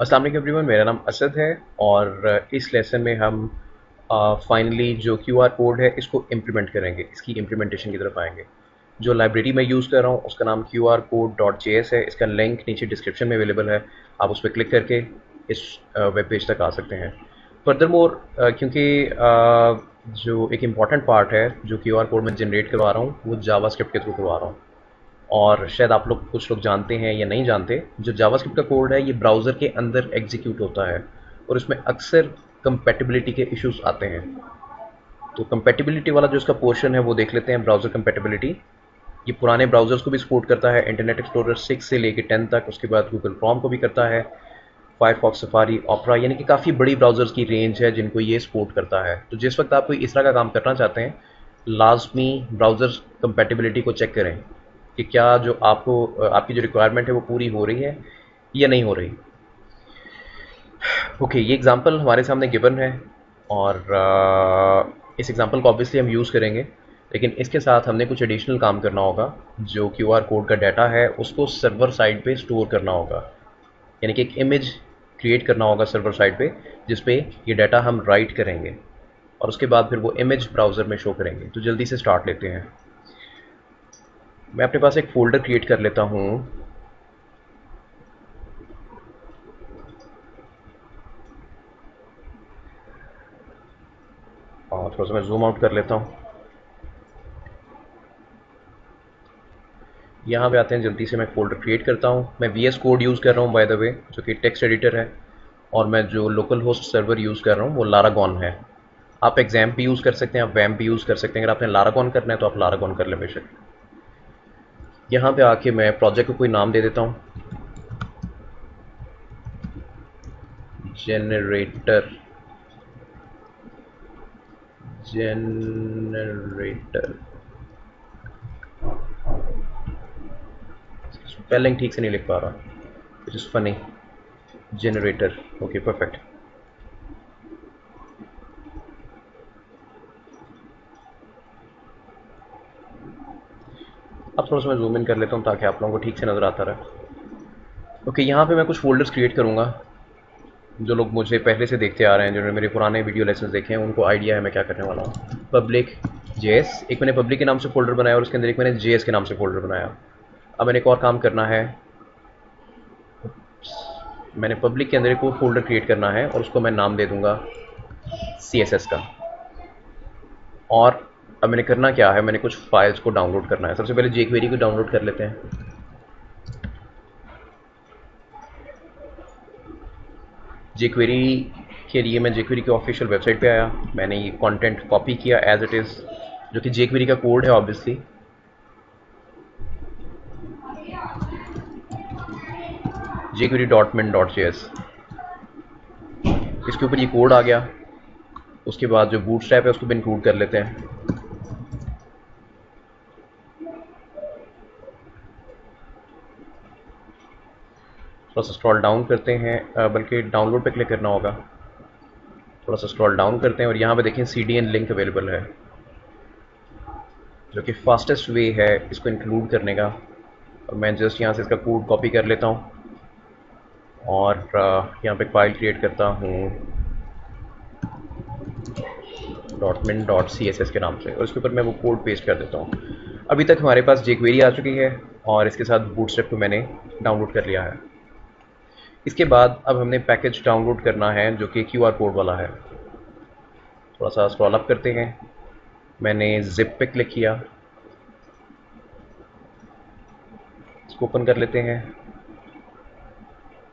अस्सलाम वालेकुम एवरीवन, मेरा नाम असद है और इस लेसन में हम फाइनली जो क्यूआर कोड है इसको इम्प्लीमेंट करेंगे, इसकी इम्प्लीमेंटेशन की तरफ आएंगे। जो लाइब्रेरी मैं यूज़ कर रहा हूँ उसका नाम qrcode.js है। इसका लिंक नीचे डिस्क्रिप्शन में अवेलेबल है, आप उस पर क्लिक करके इस वेब पेज तक आ सकते हैं। फर्दरमोर क्योंकि जो एक इम्पॉर्टेंट पार्ट है जो क्यूआर कोड मैं जनरेट करवा रहा हूँ वो जावास्क्रिप्ट के थ्रू करवा रहा हूँ। और शायद आप लोग कुछ लोग जानते हैं या नहीं जानते, जो जावास्क्रिप्ट का कोड है ये ब्राउज़र के अंदर एग्जीक्यूट होता है और इसमें अक्सर कंपैटिबिलिटी के इश्यूज आते हैं। तो कंपैटिबिलिटी वाला जो इसका पोर्शन है वो देख लेते हैं। ब्राउज़र कंपैटिबिलिटी ये पुराने ब्राउज़र्स को भी सपोर्ट करता है, इंटरनेट एक्सप्लोरर 6 से लेकर 10 तक। उसके बाद गूगल क्रोम को भी करता है, फायरफॉक्स, सफारी, ऑपरा, यानी कि काफ़ी बड़ी ब्राउज़र्स की रेंज है जिनको ये सपोर्ट करता है। तो जिस वक्त आप कोई इस तरह का काम करना चाहते हैं, लाजमी ब्राउज़र कंपैटिबिलिटी को चेक करें कि क्या जो आपको आपकी जो रिक्वायरमेंट है वो पूरी हो रही है या नहीं हो रही। ओके, ये एग्जांपल हमारे सामने गिवन है और इस एग्जांपल को ऑब्वियसली हम यूज़ करेंगे, लेकिन इसके साथ हमने कुछ एडिशनल काम करना होगा। जो क्यूआर कोड का डाटा है उसको सर्वर साइड पे स्टोर करना होगा, यानी कि एक इमेज क्रिएट करना होगा सर्वर साइड पे जिस पे ये डाटा हम राइट करेंगे और उसके बाद फिर वो इमेज ब्राउज़र में शो करेंगे। तो जल्दी से स्टार्ट लेते हैं। मैं अपने पास एक फ़ोल्डर क्रिएट कर लेता हूँ। और थोड़ा सा मैं जूम आउट कर लेता हूँ। यहाँ पे आते हैं, जल्दी से मैं फ़ोल्डर क्रिएट करता हूँ। मैं VS कोड यूज़ कर रहा हूँ बाय द वे, जो कि टेक्स्ट एडिटर है। और मैं जो लोकल होस्ट सर्वर यूज़ कर रहा हूँ वो लारागॉन है। आप एग्जाम भी यूज़ कर सकते हैं, आप वैम भी यूज़ कर सकते हैं। अगर आपने लारागॉन करना है तो आप लारागॉन कर लें बेशक। यहाँ पे आके मैं प्रोजेक्ट को कोई नाम दे देता हूँ, जनरेटर। जनरेटर स्पेलिंग ठीक से नहीं लिख पा रहा, which is funny. Generator, okay perfect. अब थोड़ा सा मैं जूम इन कर लेता हूँ ताकि आप लोगों को ठीक से नज़र आता रहे। ओके, यहाँ पे मैं कुछ फोल्डर्स क्रिएट करूँगा। जो लोग मुझे पहले से देखते आ रहे हैं, जिन्होंने मेरे पुराने वीडियो लेसन देखे हैं, उनको आइडिया है मैं क्या करने वाला हूँ। पब्लिक जेएस, एक मैंने पब्लिक के नाम से फोल्डर बनाया और उसके अंदर एक मैंने जेएस के नाम से फोल्डर बनाया। अब मैंने एक और काम करना है, मैंने पब्लिक के अंदर एक और फोल्डर क्रिएट करना है और उसको मैं नाम दे दूंगा CSS का। और अब मैंने करना क्या है, मैंने कुछ फाइल्स को डाउनलोड करना है। सबसे पहले jQuery को डाउनलोड कर लेते हैं। jQuery के लिए मैं jQuery की ऑफिशियल वेबसाइट पे आया, मैंने ये कंटेंट कॉपी किया एज इट इज़, जो कि jQuery का कोड है ऑब्वियसली। jQuery.min.js, इसके ऊपर ये कोड आ गया। उसके बाद जो बूटस्ट्रैप है उसको भी इंक्लूड कर लेते हैं। थोड़ा सा स्क्रॉल डाउन करते हैं, बल्कि डाउनलोड पे क्लिक करना होगा। थोड़ा सा स्क्रॉल डाउन करते हैं और यहाँ पे देखें CDN लिंक अवेलेबल है, जो कि फास्टेस्ट वे है इसको इंक्लूड करने का। और मैं जस्ट यहाँ से इसका कोड कॉपी कर लेता हूँ और यहाँ पे फाइल क्रिएट करता हूँ .min.css के नाम से, और इसके ऊपर मैं वो कोड पेस्ट कर देता हूँ। अभी तक हमारे पास jQuery आ चुकी है और इसके साथ बूटस्ट्रैप को मैंने डाउनलोड कर लिया है। इसके बाद अब हमने पैकेज डाउनलोड करना है जो कि QR कोड वाला है। थोड़ा सा स्क्रॉल अप करते हैं, मैंने जिप पे क्लिक किया, इसको ओपन कर लेते हैं।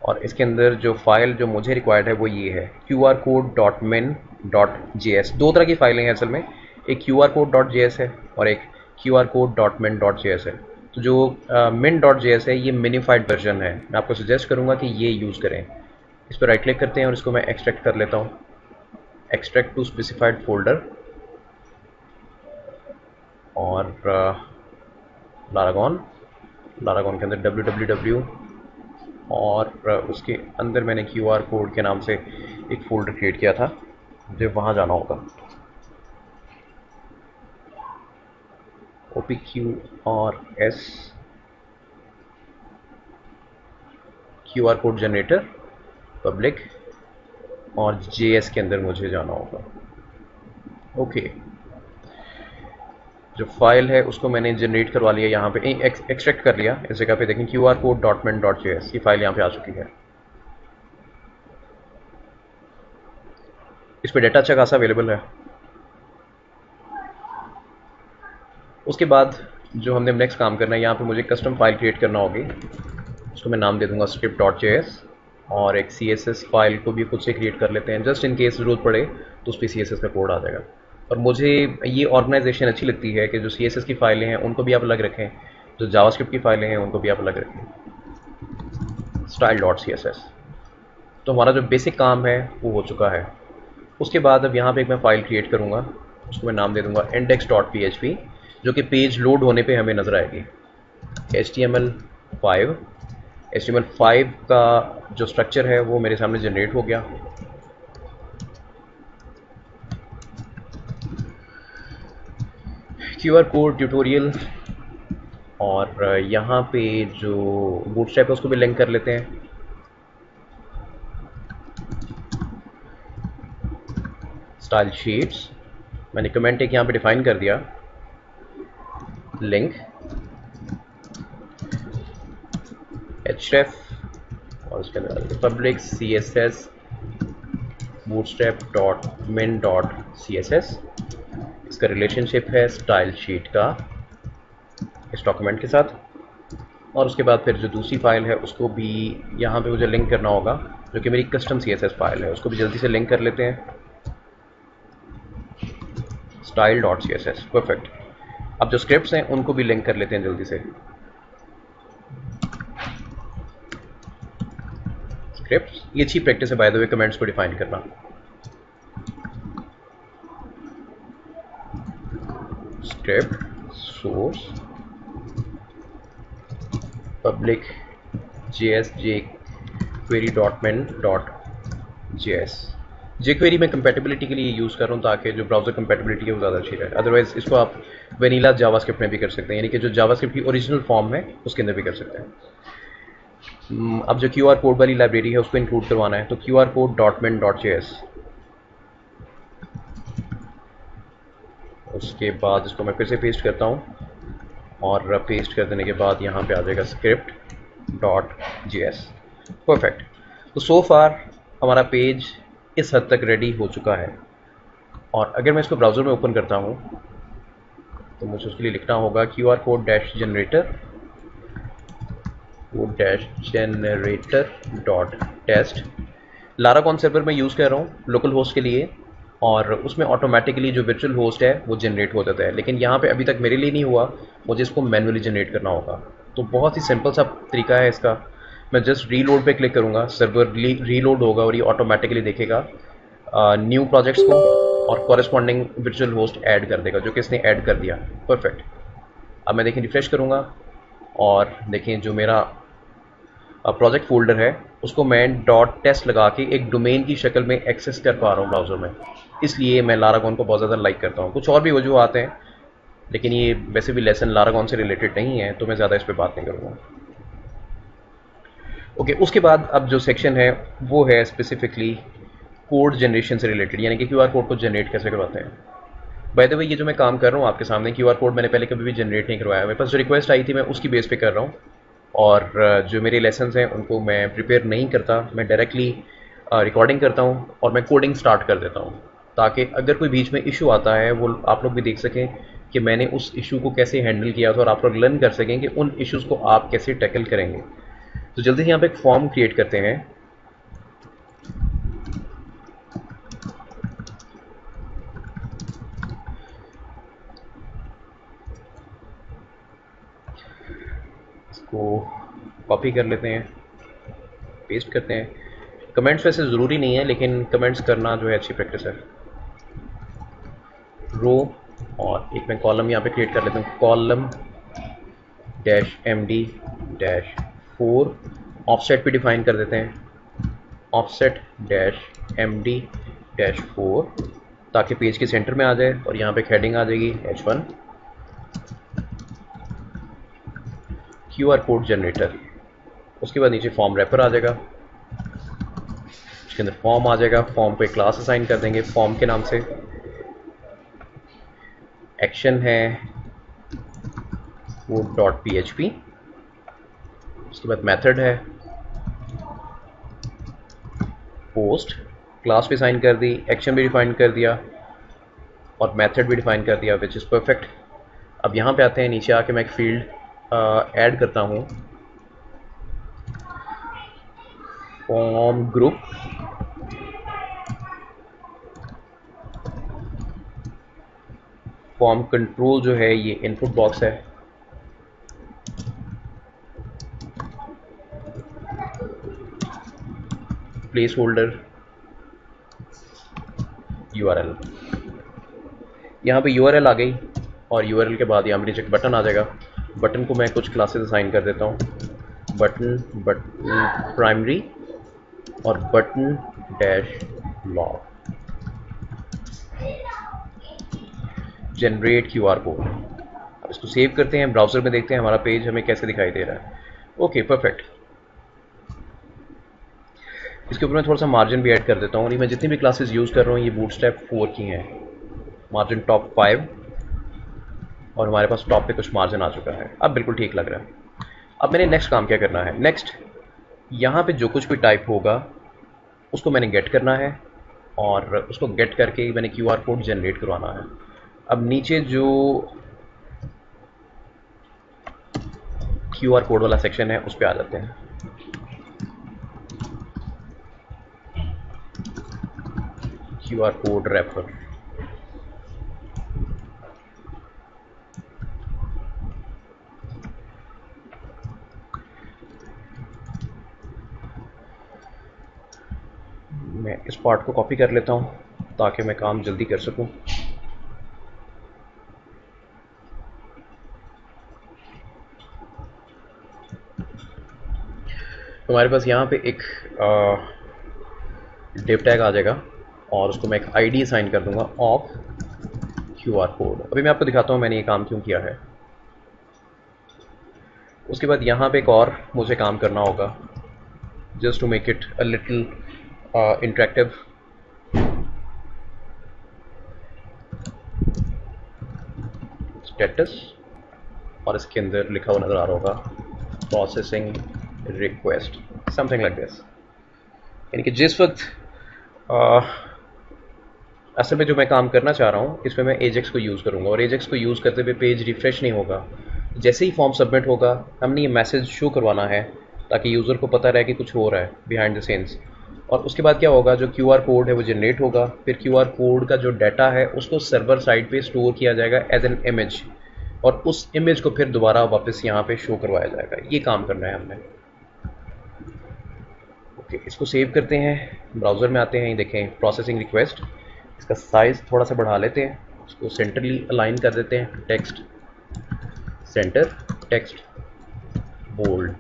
और इसके अंदर जो फाइल जो मुझे रिक्वायर्ड है वो ये है, qrcode.min.js। दो तरह की फाइलें हैं असल में, एक qrcode.js है और एक qrcode.min.js है। तो जो min.js है ये मिनिफाइड वर्जन है, मैं आपको सजेस्ट करूँगा कि ये यूज़ करें। इस पर राइट क्लिक करते हैं और इसको मैं एक्सट्रैक्ट कर लेता हूँ, एक्सट्रैक्ट टू स्पेसिफाइड फोल्डर। और लारागॉन, लारागॉन के अंदर www, और उसके अंदर मैंने QR कोड के नाम से एक फ़ोल्डर क्रिएट किया था, मुझे वहाँ जाना होगा। OPQRS, QR code generator, public और JS के अंदर मुझे जाना होगा। ओके, जो फाइल है उसको मैंने जनरेट करवा लिया, यहाँ पे एक्सट्रैक्ट कर लिया। इस जगह पे देखें qrcode.min.js, ये फाइल यहाँ पे आ चुकी है। इस पर डेटा अच्छा खासा अवेलेबल है। उसके बाद जो हमने नेक्स्ट काम करना है, यहाँ पे मुझे कस्टम फाइल क्रिएट करना होगी। उसको मैं नाम दे दूंगा script.js, और एक CSS फाइल को भी खुद से क्रिएट कर लेते हैं, जस्ट इन केस ज़रूरत पड़े तो उस पर CSS का कोड आ जाएगा। और मुझे ये ऑर्गेनाइजेशन अच्छी लगती है कि जो CSS की फाइलें हैं उनको भी आप अलग रखें, जो जावास्क्रिप्ट की फाइलें हैं उनको भी आप अलग रखें। style.css। तो हमारा जो बेसिक काम है वो हो चुका है। उसके बाद अब यहाँ पे एक मैं फ़ाइल क्रिएट करूँगा, उसको मैं नाम दे दूँगा index.php, जो कि पेज लोड होने पे हमें नज़र आएगी। HTML5 का जो स्ट्रक्चर है वो मेरे सामने जनरेट हो गया। QR कोड ट्यूटोरियल, और यहाँ पे जो बूटस्ट्रैप है उसको भी लिंक कर लेते हैं। स्टाइल शीट्स मैंने कमेंट एक यहाँ पे डिफाइन कर दिया, लिंक href, और उसके अंदर पब्लिक css bootstrap.min.css। इसका रिलेशनशिप है स्टाइल शीट का इस डॉक्यूमेंट के साथ। और उसके बाद फिर जो दूसरी फाइल है उसको भी यहाँ पे मुझे लिंक करना होगा, जो कि मेरी कस्टम CSS फाइल है, उसको भी जल्दी से लिंक कर लेते हैं। style.css, perfect. अब जो स्क्रिप्ट्स हैं उनको भी लिंक कर लेते हैं जल्दी से। स्क्रिप्ट्स, ये अच्छी प्रैक्टिस है बाय द वे, कमेंट्स को डिफाइन करना। Script source public JS jQuery.min.js। jQuery में कंपैटिबिलिटी के लिए यूज़ कर रहा हूँ ताकि जो ब्राउज़र कंपैटिबिलिटी है वो ज़्यादा अच्छी रहे। अदरवाइज़ इसको आप वेनिला जावास्क्रिप्ट में भी कर सकते हैं, यानी कि जो जावास्क्रिप्ट की ओरिजिनल फॉर्म है उसके अंदर भी कर सकते हैं। अब जो QR कोड वाली लाइब्रेरी है उसको इंक्लूड करवाना है, तो qrcode.min.js। उसके बाद इसको मैं फिर से पेस्ट करता हूँ, और पेस्ट कर देने के बाद यहाँ पे आ जाएगा script.js, परफेक्ट। तो सो फार हमारा पेज इस हद तक रेडी हो चुका है। और अगर मैं इसको ब्राउज़र में ओपन करता हूँ तो मुझे उसके लिए लिखना होगा QR कोड -generator.test। लारागॉन सर्वर में यूज़ कर रहा हूँ लोकल होस्ट के लिए, और उसमें ऑटोमेटिकली जो वर्चुअल होस्ट है वो जनरेट हो जाता है, लेकिन यहाँ पे अभी तक मेरे लिए नहीं हुआ, मुझे इसको मैन्युअली जनरेट करना होगा। तो बहुत ही सिंपल सा तरीका है इसका। मैं जस्ट रीलोड पे क्लिक करूँगा, सर्वर रीलोड होगा और ये ऑटोमेटिकली देखेगा न्यू प्रोजेक्ट्स को और कॉरेस्पॉन्डिंग वर्चुअल होस्ट ऐड कर देगा, जो कि इसने ऐड कर दिया, परफेक्ट। अब मैं देखें रिफ्रेश करूँगा, और देखें जो मेरा प्रोजेक्ट फोल्डर है उसको मैं .test लगा के एक डोमेन की शक्ल में एक्सेस कर पा रहा हूँ ब्राउज़र में। इसलिए मैं लारागॉन को बहुत ज़्यादा लाइक करता हूँ। कुछ और भी वजूहत हैं, लेकिन ये वैसे भी लेसन लारागॉन से रिलेटेड नहीं है, तो मैं ज़्यादा इस पर बात नहीं करूँगा। ओके, उसके बाद अब जो सेक्शन है वो है स्पेसिफिकली कोड जनरेशन से रिलेटेड, यानी कि QR कोड को जनरेट कैसे करवाते हैं। बाय द वे ये जो मैं काम कर रहा हूँ आपके सामने, QR कोड मैंने पहले कभी भी जनरेट नहीं करवाया। मेरे पास जो रिक्वेस्ट आई थी मैं उसकी बेस पे कर रहा हूँ, और जो मेरे लेसन्स हैं उनको मैं प्रिपेयर नहीं करता, मैं डायरेक्टली रिकॉर्डिंग करता हूँ और मैं कोडिंग स्टार्ट कर देता हूँ, ताकि अगर कोई बीच में इशू आता है वो आप लोग भी देख सकें कि मैंने उस इशू को कैसे हैंडल किया था, और आप लोग लर्न कर सकें कि उन इश्यूज़ को आप कैसे टैकल करेंगे। तो जल्दी से यहाँ पे एक फॉर्म क्रिएट करते हैं। इसको कॉपी कर लेते हैं, पेस्ट करते हैं। कमेंट्स वैसे ज़रूरी नहीं है, लेकिन कमेंट्स करना जो है अच्छी प्रैक्टिस है। रो, और एक मैं कॉलम यहाँ पे क्रिएट कर लेता हूँ, कॉलम -md-4 ऑफसेट पे डिफाइन कर देते हैं, ऑफसेट -md-4, ताकि पेज के सेंटर में आ जाए। और यहाँ पे हेडिंग आ जाएगी H1 QR कोड जनरेटर। उसके बाद नीचे फॉर्म रैपर आ जाएगा, उसके अंदर फॉर्म आ जाएगा, फॉर्म को एक क्लास असाइन कर देंगे फॉर्म के नाम से, एक्शन है वो .php, उसके बाद मेथड है पोस्ट, क्लास भी असाइन कर दी, एक्शन भी डिफाइन कर दिया और मेथड भी डिफाइन कर दिया, विच इज़ परफेक्ट। अब यहाँ पे आते हैं, नीचे आके मैं एक फील्ड ऐड करता हूँ, फॉर्म ग्रुप, फॉर्म कंट्रोल जो है ये इनपुट बॉक्स है, प्लेस होल्डर URL, यहाँ पे URL आ गई और URL के बाद यहाँ पे नीचे बटन आ जाएगा। बटन को मैं कुछ क्लासेस असाइन कर देता हूँ, बटन प्राइमरी और button dash log, generate QR code. अब इसको सेव करते हैं, ब्राउज़र में देखते हैं हमारा पेज हमें कैसे दिखाई दे रहा है। Okay perfect. इसके ऊपर मैं थोड़ा सा मार्जिन भी ऐड कर देता हूँ, और मैं जितनी भी क्लासेस यूज़ कर रहा हूँ ये बूटस्ट्रैप 4 की हैं, मार्जिन टॉप 5 और हमारे पास टॉप पे कुछ मार्जिन आ चुका है। अब बिल्कुल ठीक लग रहा है। अब मैंने नेक्स्ट काम क्या करना है, नेक्स्ट यहाँ पे जो कुछ भी टाइप होगा उसको मैंने गेट करना है और उसको गेट करके मैंने QR कोड जनरेट करवाना है। अब नीचे जो QR कोड वाला सेक्शन है उस पर आ जाते हैं। QR कोड रेफर, मैं इस पार्ट को कॉपी कर लेता हूँ ताकि मैं काम जल्दी कर सकूँ। हमारे पास यहाँ पे एक डिव टैग आ जाएगा और उसको मैं एक ID असाइन कर दूंगा ऑफ QR कोड। अभी मैं आपको दिखाता हूँ मैंने ये काम क्यों किया है। उसके बाद यहाँ पे एक और मुझे काम करना होगा just to make it a little interactive. Status और इसके अंदर लिखा हुआ नज़र आ रहा होगा processing request, something like this. यानी कि जिस वक्त असल में जो मैं काम करना चाह रहा हूँ इसमें मैं एजेक्स को यूज़ करूँगा और एजेक्स को यूज़ करते हुए पेज रिफ्रेश नहीं होगा। जैसे ही फॉर्म सबमिट होगा हमने ये मैसेज शो करवाना है ताकि यूज़र को पता रहे कि कुछ हो रहा है बिहाइंड द सीन्स। और उसके बाद क्या होगा, जो QR कोड है वो जनरेट होगा, फिर QR कोड का जो डाटा है उसको सर्वर साइड पे स्टोर किया जाएगा एज एन इमेज और उस इमेज को फिर दोबारा वापस यहाँ पे शो करवाया जाएगा। ये काम करना है हमने। ओके, इसको सेव करते हैं, ब्राउज़र में आते हैं, ये देखें प्रोसेसिंग रिक्वेस्ट। इसका साइज़ थोड़ा सा बढ़ा लेते हैं, उसको सेंटरली अलाइन कर देते हैं, text center, text bold,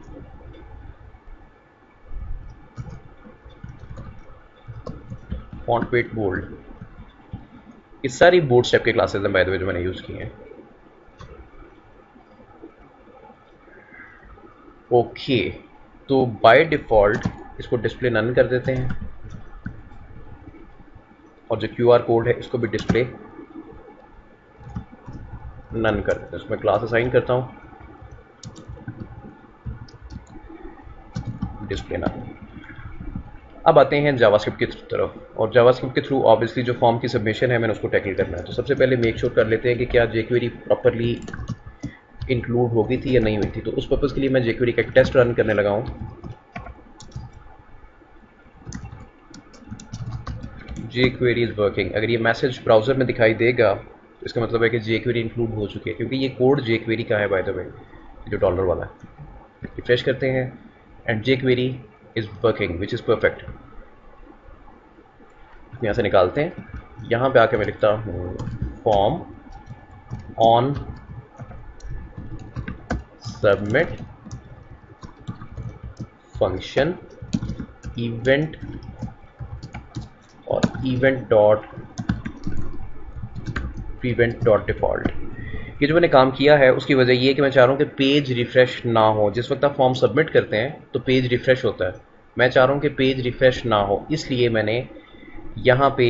font weight bold. ये सारी बूटस्ट्रैप के क्लासेस हैं बाय द वे जो मैंने यूज़ की हैं। ओके, तो बाय डिफ़ॉल्ट इसको डिस्प्ले नन कर देते हैं और जो QR कोड है इसको भी डिस्प्ले नन कर देते हैं। उसमें क्लास असाइन करता हूँ डिस्प्ले नन। अब आते हैं जावास्क्रिप्ट की तरफ, और जावास्क्रिप्ट के थ्रू ऑब्वियसली जो फॉर्म की सबमिशन है मैंने उसको टैकल करना है। तो सबसे पहले मेक श्योर कर लेते हैं कि क्या jQuery प्रॉपरली इंक्लूड हो गई थी या नहीं हुई थी। तो उस पर्पज़ के लिए मैं jQuery का एक टेस्ट रन करने लगा हूँ। jQuery is working. अगर ये मैसेज ब्राउज़र में दिखाई देगा तो इसका मतलब है कि jQuery इंक्लूड हो चुकी है, क्योंकि ये कोड jQuery का है बाय द वे, जो डॉलर वाला है। रिफ्रेश करते हैं and jQuery is working which is perfect. यहाँ से निकालते हैं, यहाँ पे आके मैं लिखता हूँ form on submit function event और event dot prevent dot default. ये जो मैंने काम किया है उसकी वजह ये है कि मैं चाह रहा हूँ कि पेज रिफ्रेश ना हो। जिस वक्त आप फॉर्म सबमिट करते हैं तो पेज रिफ्रेश होता है, मैं चाह रहा हूँ कि पेज रिफ्रेश ना हो, इसलिए मैंने यहाँ पे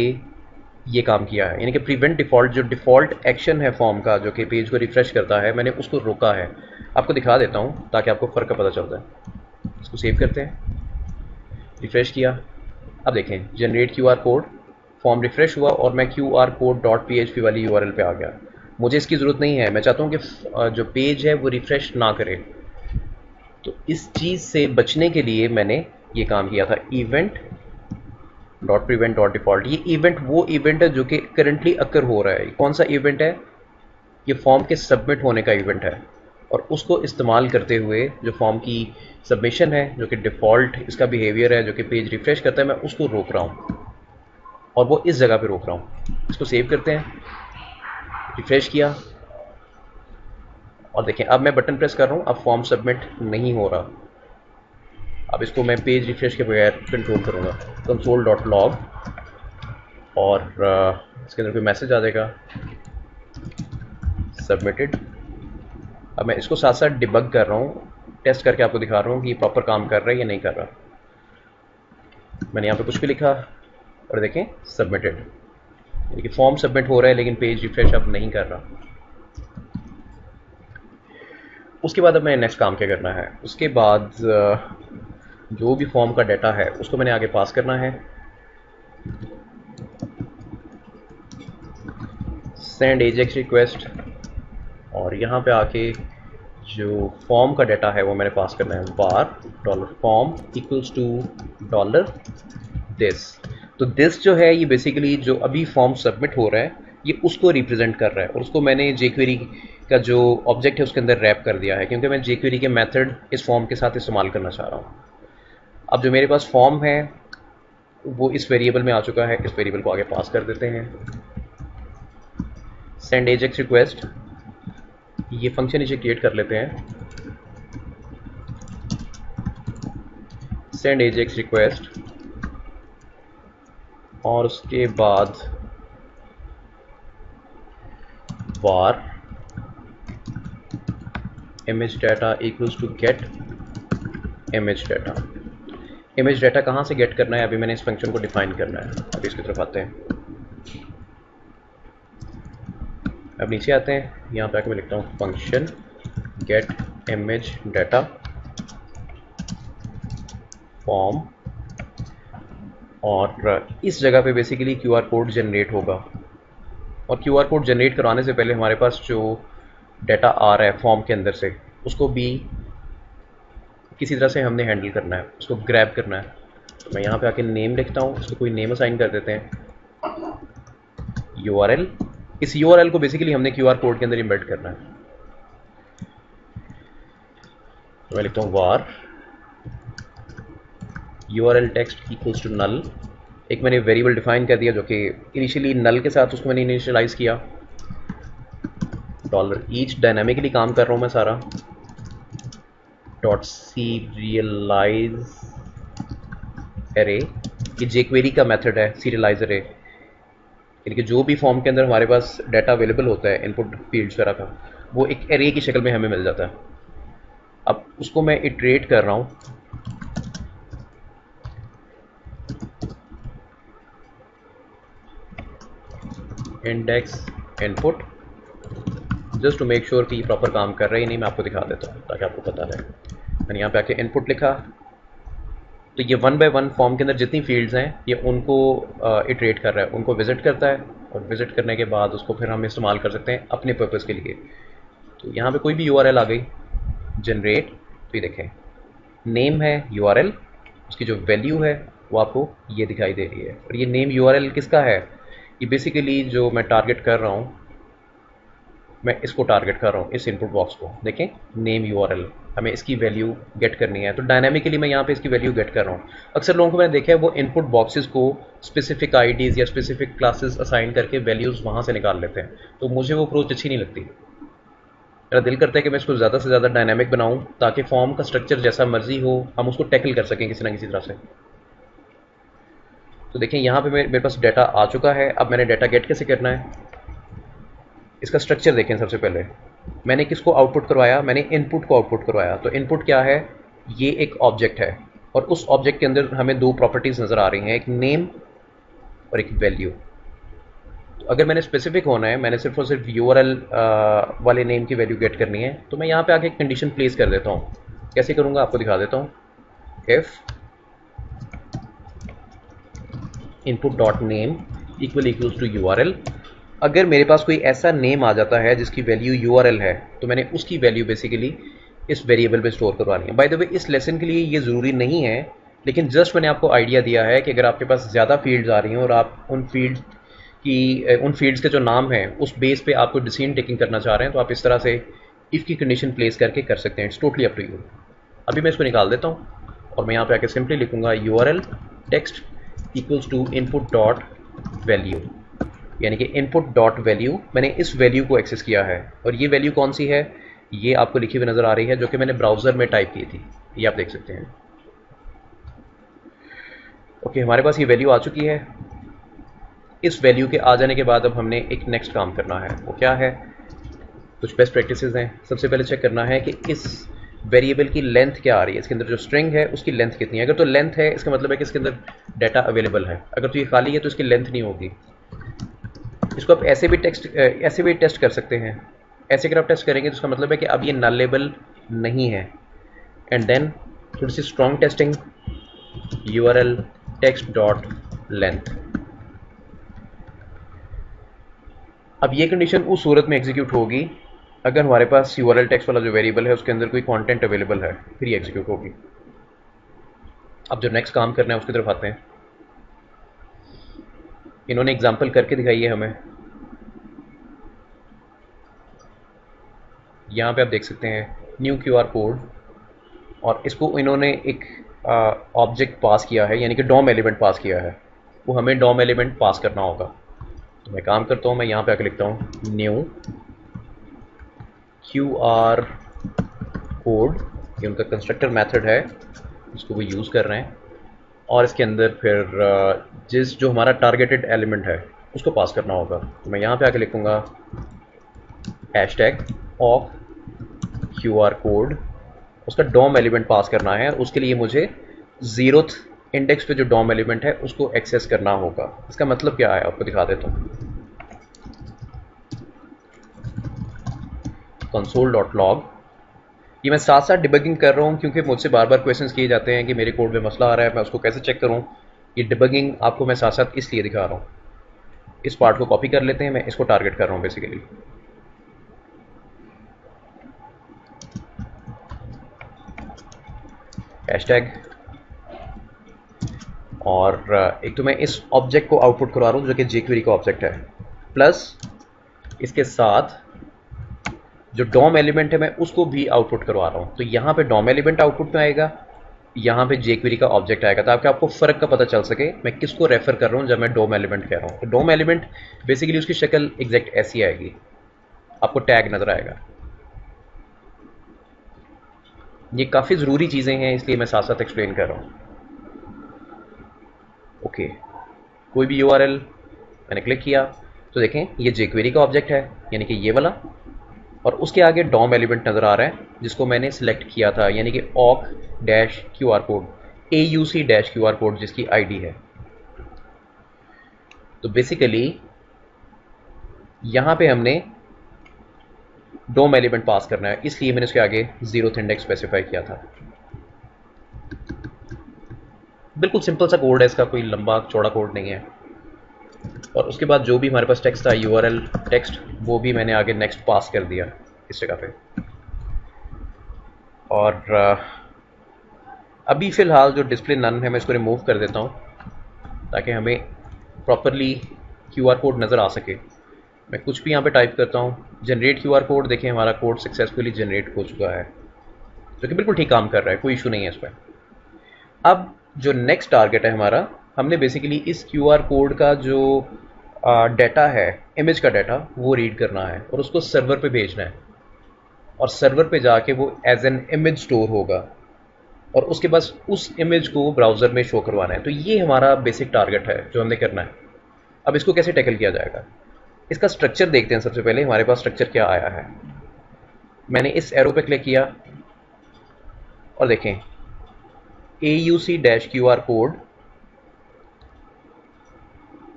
ये काम किया है, यानी कि प्रिवेंट डिफ़ॉल्ट, जो डिफ़ॉल्ट एक्शन है फॉर्म का जो कि पेज को रिफ्रेश करता है, मैंने उसको रोका है। आपको दिखा देता हूँ ताकि आपको फ़र्क का पता चलता है। इसको सेव करते हैं, रिफ्रेश किया, अब देखें generate QR code, form refresh हुआ और मैं क्यूआर कोड डॉट php वाली यूआरएल पे आ गया। मुझे इसकी ज़रूरत नहीं है, मैं चाहता हूँ कि जो पेज है वो रिफ्रेश ना करे। तो इस चीज़ से बचने के लिए मैंने ये काम किया था, event dot prevent dot default. ये इवेंट वो इवेंट है जो कि करंटली अकर हो रहा है। कौन सा इवेंट है? ये फॉर्म के सबमिट होने का इवेंट है, और उसको इस्तेमाल करते हुए जो फॉर्म की सबमिशन है, जो कि डिफ़ॉल्ट इसका बिहेवियर है, जो कि पेज रिफ्रेश करता है, मैं उसको रोक रहा हूँ, और वो इस जगह पे रोक रहा हूँ। इसको सेव करते हैं, रिफ्रेश किया, और देखें अब मैं बटन प्रेस कर रहा हूँ, अब फॉर्म सबमिट नहीं हो रहा। अब इसको मैं पेज रिफ्रेश के बगैर कंट्रोल करूँगा, कंसोल डॉट लॉग, और इसके अंदर कोई मैसेज आ जाएगा सबमिटेड। अब मैं इसको साथ साथ डिबग कर रहा हूँ, टेस्ट करके आपको दिखा रहा हूँ कि ये प्रॉपर काम कर रहा है या नहीं कर रहा। मैंने यहाँ पे कुछ भी लिखा और देखें सबमिटेड, यानी कि फॉर्म सबमिट हो रहा है लेकिन पेज रिफ्रेश अब नहीं कर रहा। उसके बाद अब मैं नेक्स्ट काम क्या करना है, उसके बाद जो भी फॉर्म का डाटा है उसको मैंने आगे पास करना है। सेंड एजेक्स रिक्वेस्ट, और यहाँ पे आके जो फॉर्म का डाटा है वो मैंने पास करना है, var $form equals to $this। तो दिस जो है ये बेसिकली जो अभी फॉर्म सबमिट हो रहा है ये उसको रिप्रेजेंट कर रहा है, और उसको मैंने jQuery का जो ऑब्जेक्ट है उसके अंदर रैप कर दिया है, क्योंकि मैं jQuery के मेथड इस फॉर्म के साथ इस्तेमाल करना चाह रहा हूँ। अब जो मेरे पास फॉर्म है वो इस वेरिएबल में आ चुका है, इस वेरिएबल को आगे पास कर देते हैं। सेंड एजेक्स रिक्वेस्ट, ये फंक्शन इसे क्रिएट कर लेते हैं, सेंड एजेक्स रिक्वेस्ट, और उसके बाद var image data equals to get image data। Image data कहाँ से गेट करना है, अभी मैंने इस फंक्शन को डिफाइन करना है। अभी इसकी तरफ आते हैं, अब नीचे आते हैं, यहाँ पे आके मैं लिखता हूँ function get image data form, और इस जगह पे बेसिकली क्यूआर कोड जनरेट होगा। और क्यूआर कोड जनरेट कराने से पहले हमारे पास जो डाटा आ रहा है फॉर्म के अंदर से उसको भी किसी तरह से हमने हैंडल करना है, उसको ग्रैब करना है। तो मैं यहाँ पे आके नेम लिखता हूँ, उसको कोई नेम असाइन कर देते हैं, URL। इस URL को बेसिकली हमने क्यूआर कोड के अंदर इम्बेड करना है। तो मैं लिखता हूँ var URL text equals to null। एक मैंने वेरिएबल डिफाइन कर दिया जो कि इनिशियली नल के साथ उसको मैंने इनिशियलाइज किया। $each डायनामिकली काम कर रहा हूँ मैं सारा। .serialize array, ये jQuery का मेथड है serialize array, यानी कि जो भी फॉर्म के अंदर हमारे पास डाटा अवेलेबल होता है इनपुट फील्ड्स वगैरह का, वो एक एरे की शक्ल में हमें मिल जाता है। अब उसको मैं इटरेट कर रहा हूँ, index input, just to make sure कि प्रॉपर काम कर रहा है नहीं। मैं आपको दिखा देता हूँ ताकि आपको पता रहे। मैंने यहाँ पे आके इनपुट लिखा, तो ये 1 बाय 1 फॉर्म के अंदर जितनी फील्ड्स हैं ये उनको इटरेट कर रहा है, उनको विजिट करता है, और विजिट करने के बाद उसको फिर हम इस्तेमाल कर सकते हैं अपने पर्पज़ के लिए। तो यहाँ पे कोई भी URL आ गई जनरेट, तो ये देखें नेम है URL, उसकी जो वैल्यू है वो आपको ये दिखाई दे रही है। और ये नेम URL किसका है, ये बेसिकली जो मैं टारगेट कर रहा हूँ, मैं इसको टारगेट कर रहा हूँ, इस इनपुट बॉक्स को। देखें नेम URL, हमें इसकी वैल्यू गेट करनी है, तो डायनामिकली मैं यहाँ पे इसकी वैल्यू गेट कर रहा हूँ। अक्सर लोगों को मैंने देखा है वो इनपुट बॉक्सेस को स्पेसिफिक IDs या स्पेसिफिक क्लासेस असाइन करके वैल्यूज़ वहाँ से निकाल लेते हैं, तो मुझे वो अप्रोच अच्छी नहीं लगती। मेरा दिल करता है कि मैं इसको ज़्यादा से ज़्यादा डायनामिक बनाऊँ ताकि फॉर्म का स्ट्रक्चर जैसा मर्जी हो हम उसको टैकल कर सकें किसी ना किसी तरह से। तो देखें यहाँ पे मेरे पास डाटा आ चुका है। अब मैंने डाटा गेट कैसे करना है, इसका स्ट्रक्चर देखें। सबसे पहले मैंने किसको आउटपुट करवाया, मैंने इनपुट को आउटपुट करवाया। तो इनपुट क्या है, ये एक ऑब्जेक्ट है, और उस ऑब्जेक्ट के अंदर हमें दो प्रॉपर्टीज नज़र आ रही हैं, एक नेम और एक वैल्यू। तो अगर मैंने स्पेसिफिक होना है, मैंने सिर्फ और सिर्फ यूआरएल वाले नेम की वैल्यू गेट करनी है, तो मैं यहाँ पे आके एक कंडीशन प्लेस कर देता हूँ। कैसे करूँगा आपको दिखा देता हूँ। If input dot name equals to URL, अगर मेरे पास कोई ऐसा नेम आ जाता है जिसकी वैल्यू यूआरएल है, तो मैंने उसकी वैल्यू बेसिकली इस वेरिएबल पे स्टोर करवानी है। बाय द वे इस लेसन के लिए ये ज़रूरी नहीं है, लेकिन जस्ट मैंने आपको आइडिया दिया है कि अगर आपके पास ज़्यादा फील्ड्स आ रही हैं और आप उन फील्ड्स के जो नाम हैं उस बेस पे आपको डिसीजन टेकिंग करना चाह रहे हैं, तो आप इस तरह से इफ़ की कंडीशन प्लेस करके कर सकते हैं। It's totally up to you. अभी मैं इसको निकाल देता हूँ और मैं यहाँ पे आके सिंपली लिखूंगा URL text equals to input dot value, यानी कि इनपुट डॉट वैल्यू, मैंने इस वैल्यू को एक्सेस किया है। और ये वैल्यू कौन सी है, ये आपको लिखी हुई नज़र आ रही है, जो कि मैंने ब्राउज़र में टाइप की थी, ये आप देख सकते हैं। ओके, हमारे पास ये वैल्यू आ चुकी है। इस वैल्यू के आ जाने के बाद अब हमने एक नेक्स्ट काम करना है। वो क्या है, कुछ बेस्ट प्रैक्टिसेस हैं। सबसे पहले चेक करना है कि इस वेरिएबल की लेंथ क्या आ रही है, इसके अंदर जो स्ट्रिंग है उसकी लेंथ कितनी है। अगर तो लेंथ है, इसका मतलब है कि इसके अंदर डाटा अवेलेबल है। अगर तो ये खाली है तो इसकी लेंथ नहीं होगी। इसको आप ऐसे भी टेस्ट कर सकते हैं। ऐसे अगर आप टेस्ट करेंगे तो इसका मतलब है कि अब ये नलेबल नहीं है। एंड देन थोड़ी सी strong testing, URL text dot length. अब ये कंडीशन उस सूरत में एग्जीक्यूट होगी अगर हमारे पास यूआरएल टेक्स्ट वाला जो वेरिएबल है उसके अंदर कोई कंटेंट अवेलेबल है, फिर ये एग्जीक्यूट होगी। अब जो नेक्स्ट काम करना है उसकी तरफ आते हैं। इन्होंने एग्जांपल करके दिखाई है हमें। यहाँ पे आप देख सकते हैं न्यू क्यूआर कोड, और इसको इन्होंने एक ऑब्जेक्ट पास किया है, यानी कि डॉम एलिमेंट पास किया है। वो हमें डॉम एलिमेंट पास करना होगा। तो मैं काम करता हूँ, मैं यहाँ पे आके लिखता हूँ न्यू क्यूआर कोड, ये उनका कंस्ट्रक्टर मेथड है जिसको वो यूज़ कर रहे हैं। और इसके अंदर फिर जो हमारा टारगेटेड एलिमेंट है उसको पास करना होगा। तो मैं यहाँ पे आके लिखूँगा हैशटैग ऑफ क्यूआर कोड, उसका डॉम एलिमेंट पास करना है। उसके लिए मुझे 0th इंडेक्स पे जो डॉम एलिमेंट है उसको एक्सेस करना होगा। इसका मतलब क्या है आपको दिखा देता हूँ। console.log, ये मैं साथ साथ डिबगिंग कर रहा हूँ क्योंकि मुझसे बार बार क्वेश्चंस किए जाते हैं कि मेरे कोड में मसला आ रहा है, मैं उसको कैसे चेक करूँ। ये डिबगिंग आपको मैं साथ साथ इसलिए दिखा रहा हूँ। इस पार्ट को कॉपी कर लेते हैं, मैं इसको टारगेट कर रहा हूँ बेसिकली। हैशटैग, और एक तो मैं इस ऑब्जेक्ट को आउटपुट करवा रहा हूँ जो कि jQuery का ऑब्जेक्ट है, प्लस इसके साथ जो डॉम एलिमेंट है मैं उसको भी आउटपुट करवा रहा हूँ। तो यहाँ पे डॉम एलिमेंट आउटपुट में आएगा, यहाँ पे jQuery का ऑब्जेक्ट आएगा, ताकि आपको फ़र्क का पता चल सके मैं किसको रेफर कर रहा हूँ जब मैं डॉम एलिमेंट कह रहा हूँ। तो डॉम एलिमेंट बेसिकली उसकी शक्ल एग्जैक्ट ऐसी आएगी, आपको टैग नज़र आएगा। ये काफ़ी ज़रूरी चीज़ें हैं, इसलिए मैं साथ साथ एक्सप्लेन कर रहा हूँ। ओके, कोई भी यूआरएल मैंने क्लिक किया तो देखें ये jQuery का ऑब्जेक्ट है, यानी कि ये वाला, और उसके आगे डॉम एलिमेंट नज़र आ रहा है जिसको मैंने सिलेक्ट किया था, यानी कि ऑक dash Q R code, AUC dash Q R code जिसकी आईडी है। तो बेसिकली यहाँ पे हमने डॉम एलिमेंट पास करना है, इसलिए मैंने उसके आगे 0th इंडेक्स स्पेसिफाई किया था। बिल्कुल सिंपल सा कोड है इसका, कोई लंबा चौड़ा कोड नहीं है। और उसके बाद जो भी हमारे पास टेक्स्ट था यूआरएल टेक्स्ट, वो भी मैंने आगे नेक्स्ट पास कर दिया इस जगह पे। और अभी फ़िलहाल जो डिस्प्ले नन है मैं इसको रिमूव कर देता हूँ ताकि हमें प्रॉपरली क्यूआर कोड नज़र आ सके। मैं कुछ भी यहाँ पे टाइप करता हूँ, जनरेट क्यूआर कोड, देखें हमारा कोड सक्सेसफुली जनरेट हो चुका है, जो कि बिल्कुल ठीक काम कर रहा है, कोई इशू नहीं है इस पर। अब जो नेक्स्ट टारगेट है हमारा, हमने बेसिकली इस क्यूआर कोड का जो डाटा है, इमेज का डाटा, वो रीड करना है और उसको सर्वर पे भेजना है, और सर्वर पे जाके वो एज एन इमेज स्टोर होगा और उसके बाद उस इमेज को ब्राउज़र में शो करवाना है। तो ये हमारा बेसिक टारगेट है जो हमने करना है। अब इसको कैसे टैकल किया जाएगा, इसका स्ट्रक्चर देखते हैं। सबसे पहले हमारे पास स्ट्रक्चर क्या आया है। मैंने इस एरो पे क्लिक किया और देखें AUC डैश QR कोड,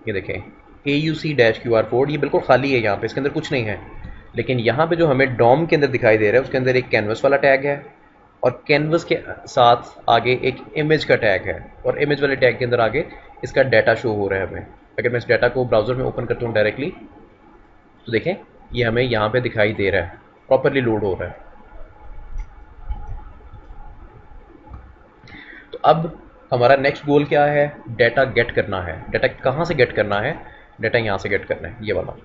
ये देखें AUC डैश QR कोड, ये बिल्कुल खाली है, यहाँ पे इसके अंदर कुछ नहीं है। लेकिन यहाँ पे जो हमें डॉम के अंदर दिखाई दे रहा है उसके अंदर एक कैनवस वाला टैग है और कैनवस के साथ आगे एक इमेज का टैग है और इमेज वाले टैग के अंदर आगे इसका डाटा शो हो रहा है हमें। अगर मैं इस डाटा को ब्राउज़र में ओपन करता हूँ डायरेक्टली तो देखें ये हमें यहाँ पे दिखाई दे रहा है, प्रॉपरली लोड हो रहा है। तो अब हमारा नेक्स्ट गोल क्या है? डाटा गेट करना है। डाटा कहाँ से गेट करना है? डाटा यहाँ से गेट करना है, ये वाला।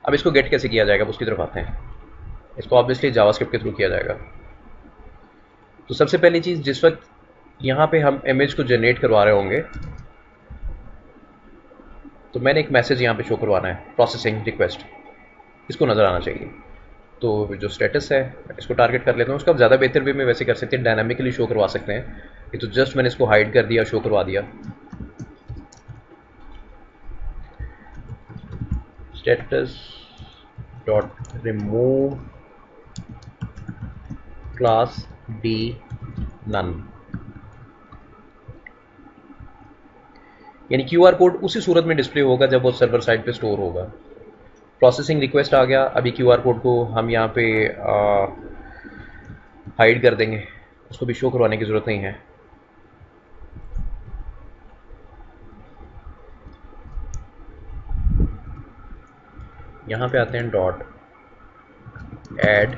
अब इसको गेट कैसे किया जाएगा उसकी तरफ आते हैं। इसको ऑब्वियसली जावास्क्रिप्ट के थ्रू किया जाएगा। तो सबसे पहली चीज़, जिस वक्त यहाँ पे हम इमेज को जनरेट करवा रहे होंगे तो मैंने एक मैसेज यहाँ पे शो करवाना है, प्रोसेसिंग रिक्वेस्ट, इसको नज़र आना चाहिए। तो जो स्टेटस है इसको टारगेट कर लेता हूँ। उसका ज़्यादा बेहतर वे में वैसे कर सकते हैं, डायनामिकली शो करवा सकते हैं। ये तो जस्ट मैंने इसको हाइड कर दिया, शो करवा दिया। Status dot remove class D none, यानी QR कोड उसी सूरत में डिस्प्ले होगा जब वो सर्वर साइड पे स्टोर होगा। प्रोसेसिंग रिक्वेस्ट आ गया। अभी QR कोड को हम यहाँ पे हाइड कर देंगे, उसको भी शो करवाने की ज़रूरत नहीं है। यहाँ पे आते हैं dot add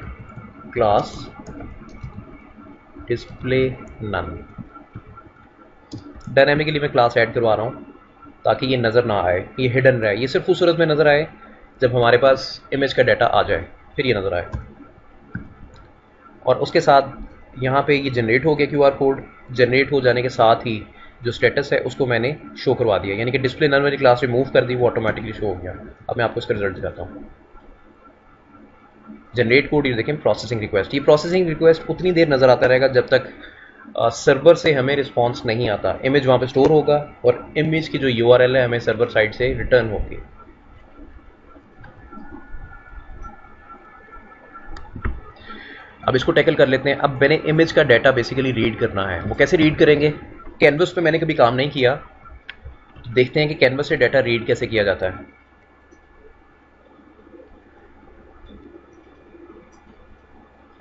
class display none. Dynamically मैं क्लास ऐड करवा रहा हूँ ताकि ये नज़र ना आए, ये हिडन रहे। ये सिर्फ उस सूरत में नज़र आए जब हमारे पास इमेज का डाटा आ जाए, फिर ये नज़र आए। और उसके साथ यहाँ पे ये जनरेट हो गया QR कोड। जनरेट हो जाने के साथ ही जो स्टेटस है उसको मैंने शो करवा दिया, यानी कि डिस्प्ले नन वाली क्लास रिमूव कर दी, वो ऑटोमेटिकली शो हो गया। अब मैं आपको इसका रिजल्ट दिखाता हूँ। जनरेट कोड, ये देखें प्रोसेसिंग रिक्वेस्ट। ये प्रोसेसिंग रिक्वेस्ट उतनी देर नज़र आता रहेगा जब तक सर्वर से हमें रिस्पॉन्स नहीं आता। इमेज वहाँ पे स्टोर होगा और इमेज की जो URL है हमें सर्वर साइड से रिटर्न होगी। अब इसको टैकल कर लेते हैं। अब मैंने इमेज का डाटा बेसिकली रीड करना है। वो कैसे रीड करेंगे? कैनवस पे मैंने कभी काम नहीं किया, देखते हैं कि कैनवस से डाटा रीड कैसे किया जाता है।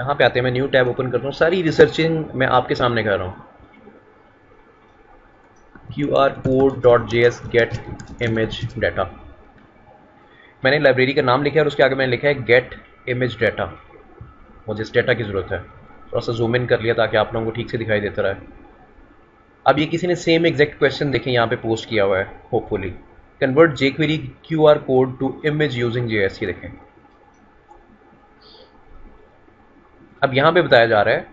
यहाँ पे आते हैं, मैं न्यू टैब ओपन करता हूँ। सारी रिसर्चिंग मैं आपके सामने कर रहा हूँ। QR code.js get image data, मैंने लाइब्रेरी का नाम लिखा है और उसके आगे मैंने लिखा है गेट इमेज डाटा। मुझे इस डाटा की ज़रूरत है। थोड़ा सा जूम इन कर लिया ताकि आप लोगों को ठीक से दिखाई देता रहे। अब ये किसी ने सेम एग्जैक्ट क्वेश्चन देखें यहाँ पे पोस्ट किया हुआ है, hopefully convert jQuery QR code to image using JS। ये देखें, अब यहाँ पे बताया जा रहा है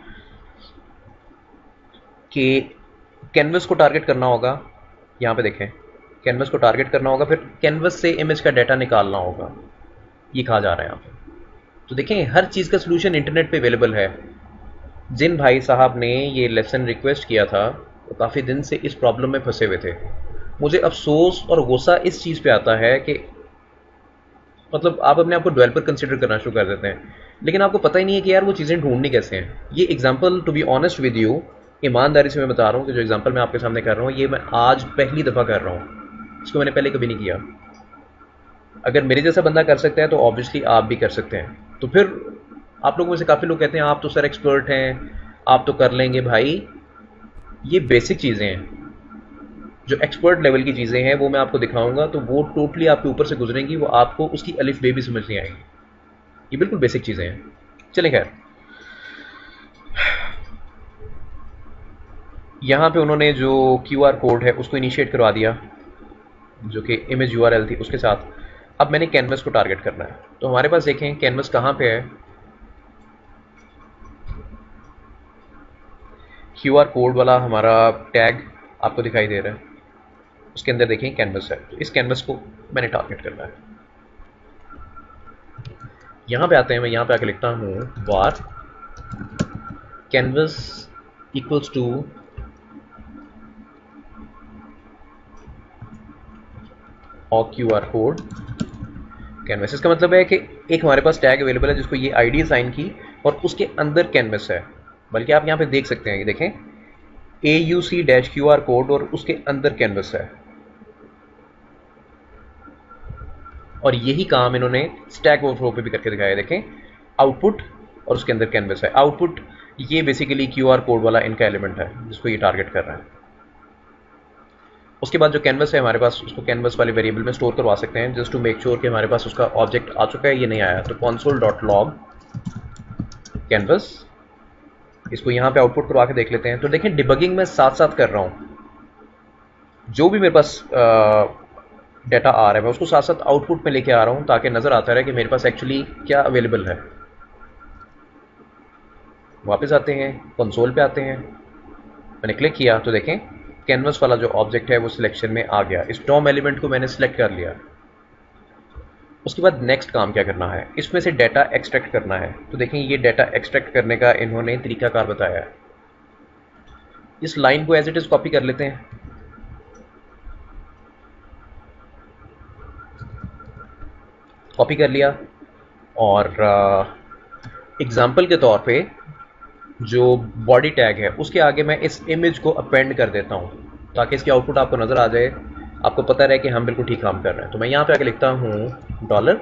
कि कैनवस को टारगेट करना होगा। यहाँ पे देखें, कैनवस को टारगेट करना होगा, फिर कैनवस से इमेज का डाटा निकालना होगा, ये कहा जा रहा है यहाँ पे। तो देखें, हर चीज़ का सलूशन इंटरनेट पे अवेलेबल है। जिन भाई साहब ने ये लेसन रिक्वेस्ट किया था वो काफ़ी दिन से इस प्रॉब्लम में फंसे हुए थे। मुझे अफसोस और गुस्सा इस चीज़ पे आता है कि मतलब आप अपने आप को डेवलपर कंसिडर करना शुरू कर देते हैं, लेकिन आपको पता ही नहीं है कि यार वो चीज़ें ढूंढनी कैसे हैं। ये example, to be honest with you, ईमानदारी से मैं बता रहा हूँ कि जो एग्जांपल मैं आपके सामने कर रहा हूँ ये मैं आज पहली दफ़ा कर रहा हूँ। इसको मैंने पहले कभी नहीं किया। अगर मेरे जैसा बंदा कर सकता है तो ऑब्वियसली आप भी कर सकते हैं। तो फिर आप लोगों में से काफ़ी लोग कहते हैं आप तो सर एक्सपर्ट हैं, आप तो कर लेंगे। भाई ये बेसिक चीज़ें हैं, जो एक्सपर्ट लेवल की चीज़ें हैं वो मैं आपको दिखाऊंगा तो वो टोटली आपके ऊपर से गुजरेंगी, वो आपको उसकी अलिफ बे भी समझ नहीं आएगी। ये बिल्कुल बेसिक चीज़ें हैं। चलें खैर, यहाँ पे उन्होंने जो QR कोड है उसको इनिशिएट करवा दिया जो कि इमेज URL थी उसके साथ। अब मैंने कैनवस को टारगेट करना है। तो हमारे पास देखें कैनवस कहाँ पे है, QR कोड वाला हमारा टैग आपको दिखाई दे रहा है, उसके अंदर देखें कैनवस है। तो इस कैनवस को मैंने टारगेट करना है। यहाँ पे आते हैं, मैं यहाँ पे आके लिखता हूँ वार कैनवस इक्वल्स टू और QR कोड कैनवस। इसका मतलब है कि एक हमारे पास टैग अवेलेबल है जिसको ये ID असाइन की और उसके अंदर कैनवस है। बल्कि आप यहाँ पे देख सकते हैं, ये देखें AUC-QR कोड और उसके अंदर कैनवस है। और यही काम इन्होंने स्टैक ओवरफ्लो पे भी करके दिखाया है। देखें, आउटपुट और उसके अंदर कैनवस है। आउटपुट ये बेसिकली QR कोड वाला इनका एलिमेंट है जिसको ये टारगेट कर रहा है। उसके बाद जो कैनवस है हमारे पास, उसको कैनवस वाले वेरिएबल में स्टोर करवा सकते हैं जस्ट टू मेक श्योर कि हमारे पास उसका ऑब्जेक्ट आ चुका है, ये नहीं आया। तो console.log कैनवस, इसको यहाँ पे आउटपुट करवा के देख लेते हैं। तो देखें, डिबगिंग में साथ साथ कर रहा हूँ, जो भी मेरे पास डाटा आ रहा है मैं उसको साथ साथ आउटपुट में लेके आ रहा हूँ ताकि नज़र आता रहे कि मेरे पास एक्चुअली क्या अवेलेबल है। वापस आते हैं, कंसोल पे आते हैं, मैंने क्लिक किया तो देखें कैनवस वाला जो ऑब्जेक्ट है वो सिलेक्शन में आ गया। इस डॉम एलिमेंट को मैंने सिलेक्ट कर लिया। उसके बाद नेक्स्ट काम क्या करना है, इसमें से डाटा एक्सट्रैक्ट करना है। तो देखें, ये डाटा एक्सट्रैक्ट करने का इन्होंने तरीकाकार बताया है। इस लाइन को एज इट इज कॉपी कर लेते हैं। कॉपी कर लिया और एग्जाम्पल के तौर पे जो बॉडी टैग है उसके आगे मैं इस इमेज को अपेंड कर देता हूँ ताकि इसकी आउटपुट आपको नज़र आ जाए, आपको पता रहे कि हम बिल्कुल ठीक काम कर रहे हैं। तो मैं यहाँ पे आके लिखता हूँ डॉलर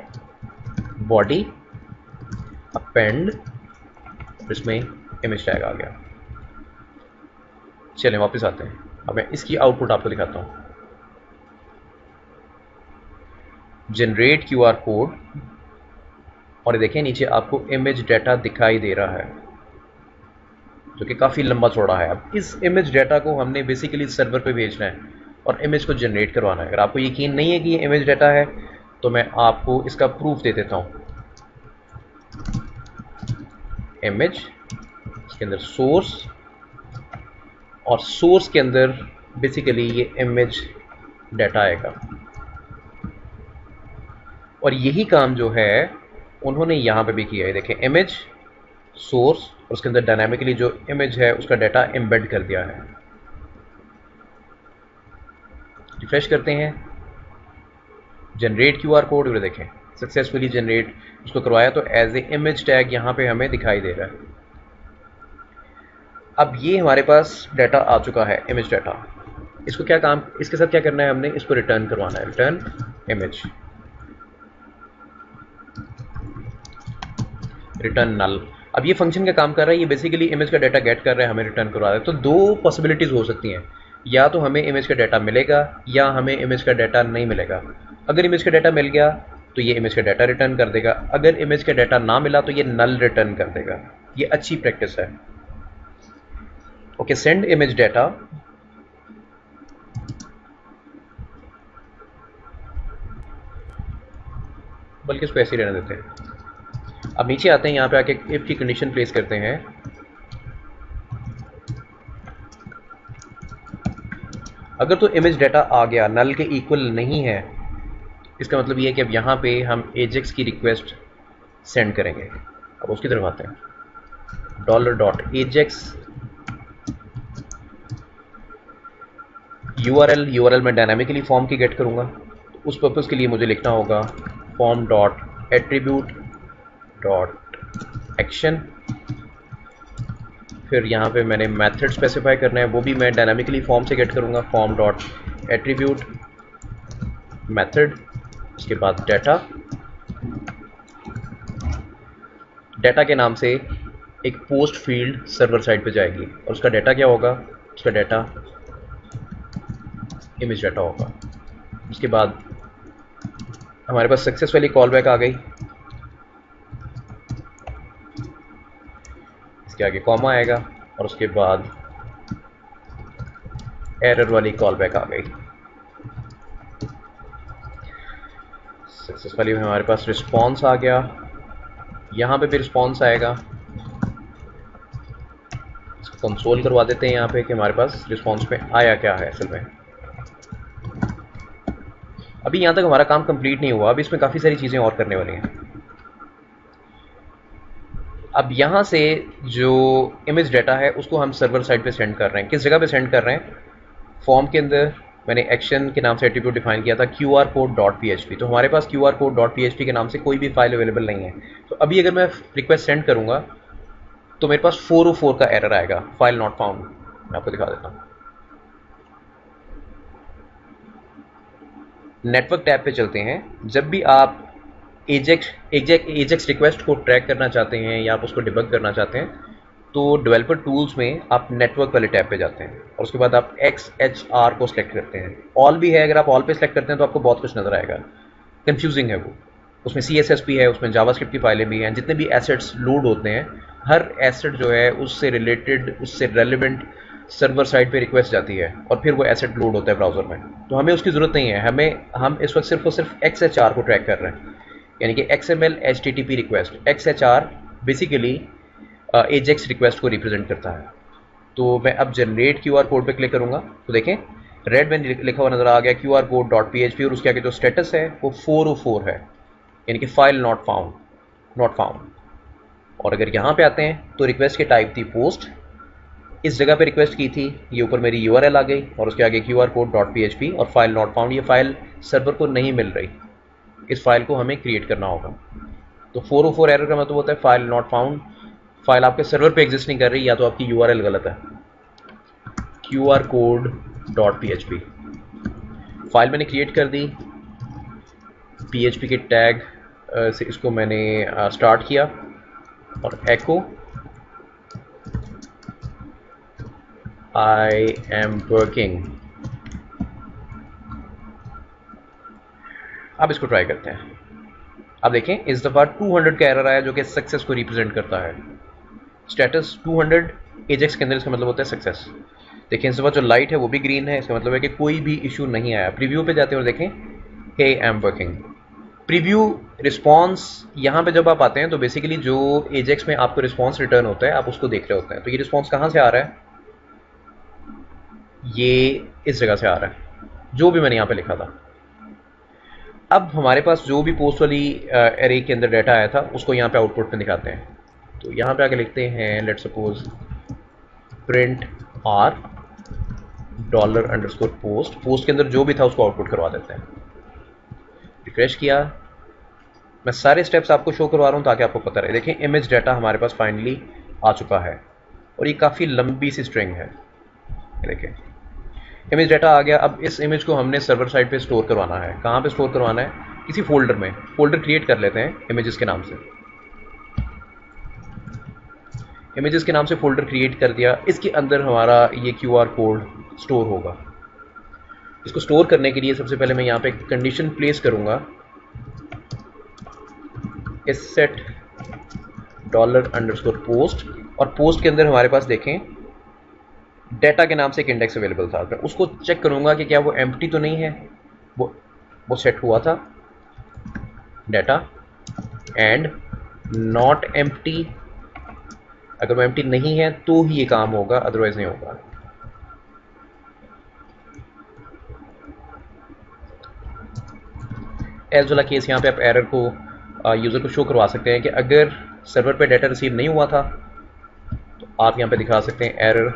बॉडी अपेंड, इसमें इमेज टैग आ गया। चलें वापस आते हैं, अब मैं इसकी आउटपुट आपको दिखाता हूँ। जनरेट QR कोड, और देखें नीचे आपको इमेज डाटा दिखाई दे रहा है जो कि काफ़ी लंबा चौड़ा है। अब इस इमेज डाटा को हमने बेसिकली सर्वर पे भेजना है और इमेज को जनरेट करवाना है। अगर आपको यकीन नहीं है कि ये इमेज डाटा है तो मैं आपको इसका प्रूफ दे देता हूँ। इमेज, इसके अंदर सोर्स, और सोर्स के अंदर बेसिकली ये इमेज डाटा आएगा। और यही काम जो है उन्होंने यहाँ पे भी किया है। देखें, इमेज, सोर्स और उसके अंदर डायनामिकली जो इमेज है उसका डाटा एम्बेड कर दिया है। रिफ्रेश करते हैं, जनरेट QR कोड, और देखें सक्सेसफुली जनरेट उसको करवाया तो एज ए इमेज टैग यहाँ पे हमें दिखाई दे रहा है। अब ये हमारे पास डाटा आ चुका है, इमेज डाटा। इसको क्या काम, इसके साथ क्या करना है, हमने इसको रिटर्न करवाना है, रिटर्न इमेज, रिटर्न नल। अब ये फंक्शन का काम कर रहा है, ये बेसिकली इमेज का डाटा गेट कर रहा है, हमें रिटर्न करवा रहा है। तो दो पॉसिबिलिटीज़ हो सकती हैं, या तो हमें इमेज का डाटा मिलेगा या हमें इमेज का डाटा नहीं मिलेगा। अगर इमेज का डाटा मिल गया तो ये इमेज का डाटा रिटर्न कर देगा, अगर इमेज का डाटा ना मिला तो ये नल रिटर्न कर देगा। ये अच्छी प्रैक्टिस है। ओके, सेंड इमेज डाटा, बल्कि इसको ऐसे ही रहने देते हैं। अब नीचे आते हैं, यहाँ पे आके इफ की कंडीशन प्लेस करते हैं। अगर तो इमेज डाटा आ गया, नल के इक्वल नहीं है, इसका मतलब ये है कि अब यहाँ पे हम एजेक्स की रिक्वेस्ट सेंड करेंगे। अब उसकी तरफ आते हैं, $.ajax URL में डायनामिकली फॉर्म की गेट करूँगा। तो उस पर्पज़ के लिए मुझे लिखना होगा form.attribute.action। फिर यहाँ पे मैंने मेथड स्पेसिफाई करना है, वो भी मैं डायनामिकली फॉर्म से गेट करूँगा, form.attribute मेथड। उसके बाद डाटा के नाम से एक पोस्ट फील्ड सर्वर साइड पे जाएगी और उसका डाटा क्या होगा, उसका डाटा इमेज डाटा होगा। उसके बाद हमारे पास सक्सेसफुली कॉल बैक आ गई, इसके आगे कॉमा आएगा और उसके बाद एरर वाली कॉल बैक आ गई। सक्सेसफुली हमारे पास रिस्पॉन्स आ गया, यहाँ पे भी रिस्पॉन्स आएगा। इसको कंसोल करवा देते हैं यहाँ पे कि हमारे पास रिस्पॉन्स में आया क्या है असल में। अभी यहाँ तक हमारा काम कंप्लीट नहीं हुआ, अभी इसमें काफ़ी सारी चीज़ें और करने वाली हैं। अब यहाँ से जो इमेज डाटा है उसको हम सर्वर साइड पे सेंड कर रहे हैं। किस जगह पे सेंड कर रहे हैं, फॉर्म के अंदर मैंने एक्शन के नाम से एट्रीब्यूट डिफाइन किया था QR code.php। तो हमारे पास QR code.php के नाम से कोई भी फाइल अवेलेबल नहीं है। तो अभी अगर मैं रिक्वेस्ट सेंड करूँगा तो मेरे पास 404 का एरर आएगा, फाइल नॉट फाउंड। मैं आपको दिखा देता हूँ। नेटवर्क टैब पे चलते हैं। जब भी आप एजेक्स रिक्वेस्ट को ट्रैक करना चाहते हैं या आप उसको डिबग करना चाहते हैं, तो डेवलपर टूल्स में आप नेटवर्क वाले टैब पे जाते हैं और उसके बाद आप XHR को सिलेक्ट करते हैं। ऑल भी है, अगर आप ऑल पे सिलेक्ट करते हैं तो आपको बहुत कुछ नजर आएगा, कंफ्यूजिंग है वो। उसमें CSS भी है, उसमें जावास्क्रिप्ट की फाइलें भी हैं, जितने भी एसेट्स लोड होते हैं, हर एसेट जो है उससे रिलेटेड, उससे रेलिवेंट सर्वर साइड पे रिक्वेस्ट जाती है और फिर वो एसेट लोड होता है ब्राउज़र में। तो हमें उसकी ज़रूरत नहीं है, हम इस वक्त सिर्फ और सिर्फ XHR को ट्रैक कर रहे हैं, यानी कि XML HTTP request. XHR basically Ajax request को रिप्रेजेंट करता है। तो मैं अब जनरेट QR कोड पे क्लिक करूँगा तो देखें रेड में लिखा हुआ नज़र आ गया QR कोड .php, और उसके आगे जो स्टेटस है वो 404 है, यानी कि फाइल नॉट फाउंड। और अगर यहाँ पे आते हैं तो रिक्वेस्ट की टाइप थी पोस्ट, इस जगह पे रिक्वेस्ट की थी, ये ऊपर मेरी URL आ गई और उसके आगे QR कोड .php और फाइल नॉट फाउंड। ये फाइल सर्वर को नहीं मिल रही, इस फाइल को हमें क्रिएट करना होगा। तो 404 एरर का मतलब होता है फाइल नॉट फाउंड, फाइल आपके सर्वर पे एग्जिस्ट नहीं कर रही, या तो आपकी URL गलत है। QR कोड .php फाइल मैंने क्रिएट कर दी, PHP के टैग से इसको मैंने स्टार्ट किया और एको I am working। अब इसको ट्राई करते हैं। अब देखें इस दफ़ा 200 का एरर आया जो कि सक्सेस को रिप्रेजेंट करता है। स्टेटस 200 एजेक्स के अंदर, इसका मतलब होता है सक्सेस। देखें इस दफ़ा जो लाइट है वो भी ग्रीन है, इसका मतलब है कि कोई भी इशू नहीं आया। प्रीव्यू पे जाते हैं और देखें hey I am working. Preview response, यहाँ पे जब आप आते हैं तो बेसिकली जो एजेक्स में आपको रिस्पॉन्स रिटर्न होता है आप उसको देख रहे होते हैं। तो ये रिस्पॉन्स कहाँ से आ रहा है, ये इस जगह से आ रहा है जो भी मैंने यहाँ पे लिखा था। अब हमारे पास जो भी पोस्ट वाली एरे के अंदर डाटा आया था उसको यहाँ पे आउटपुट में दिखाते हैं। तो यहाँ पे आके लिखते हैं let suppose print R $_ post के अंदर जो भी था उसको आउटपुट करवा देते हैं। रिफ्रेश किया, मैं सारे स्टेप्स आपको शो करवा रहा हूँ ताकि आपको पता रहे। देखें इमेज डाटा हमारे पास फाइनली आ चुका है और ये काफ़ी लंबी सी स्ट्रिंग है। देखें इमेज डाटा आ गया। अब इस इमेज को हमने सर्वर साइड पे स्टोर करवाना है। कहाँ पे स्टोर करवाना है, किसी फोल्डर में। फोल्डर क्रिएट कर लेते हैं इमेजेस के नाम से। इमेजेस के नाम से फोल्डर क्रिएट कर दिया, इसके अंदर हमारा ये QR कोड स्टोर होगा। इसको स्टोर करने के लिए सबसे पहले मैं यहाँ पे कंडीशन प्लेस करूँगा, set $_ और पोस्ट के अंदर हमारे पास देखें डाटा के नाम से एक इंडेक्स अवेलेबल था। मैं उसको चेक करूंगा कि क्या वो एम्प्टी तो नहीं है। वो सेट हुआ था डाटा एंड नॉट एम्प्टी। अगर वो एम्प्टी नहीं है तो ही ये काम होगा, अदरवाइज नहीं होगा। एल्स वाला केस यहाँ पे आप एरर को यूज़र को शो करवा सकते हैं कि अगर सर्वर पे डाटा रिसीव नहीं हुआ था तो आप यहाँ पे दिखा सकते हैं error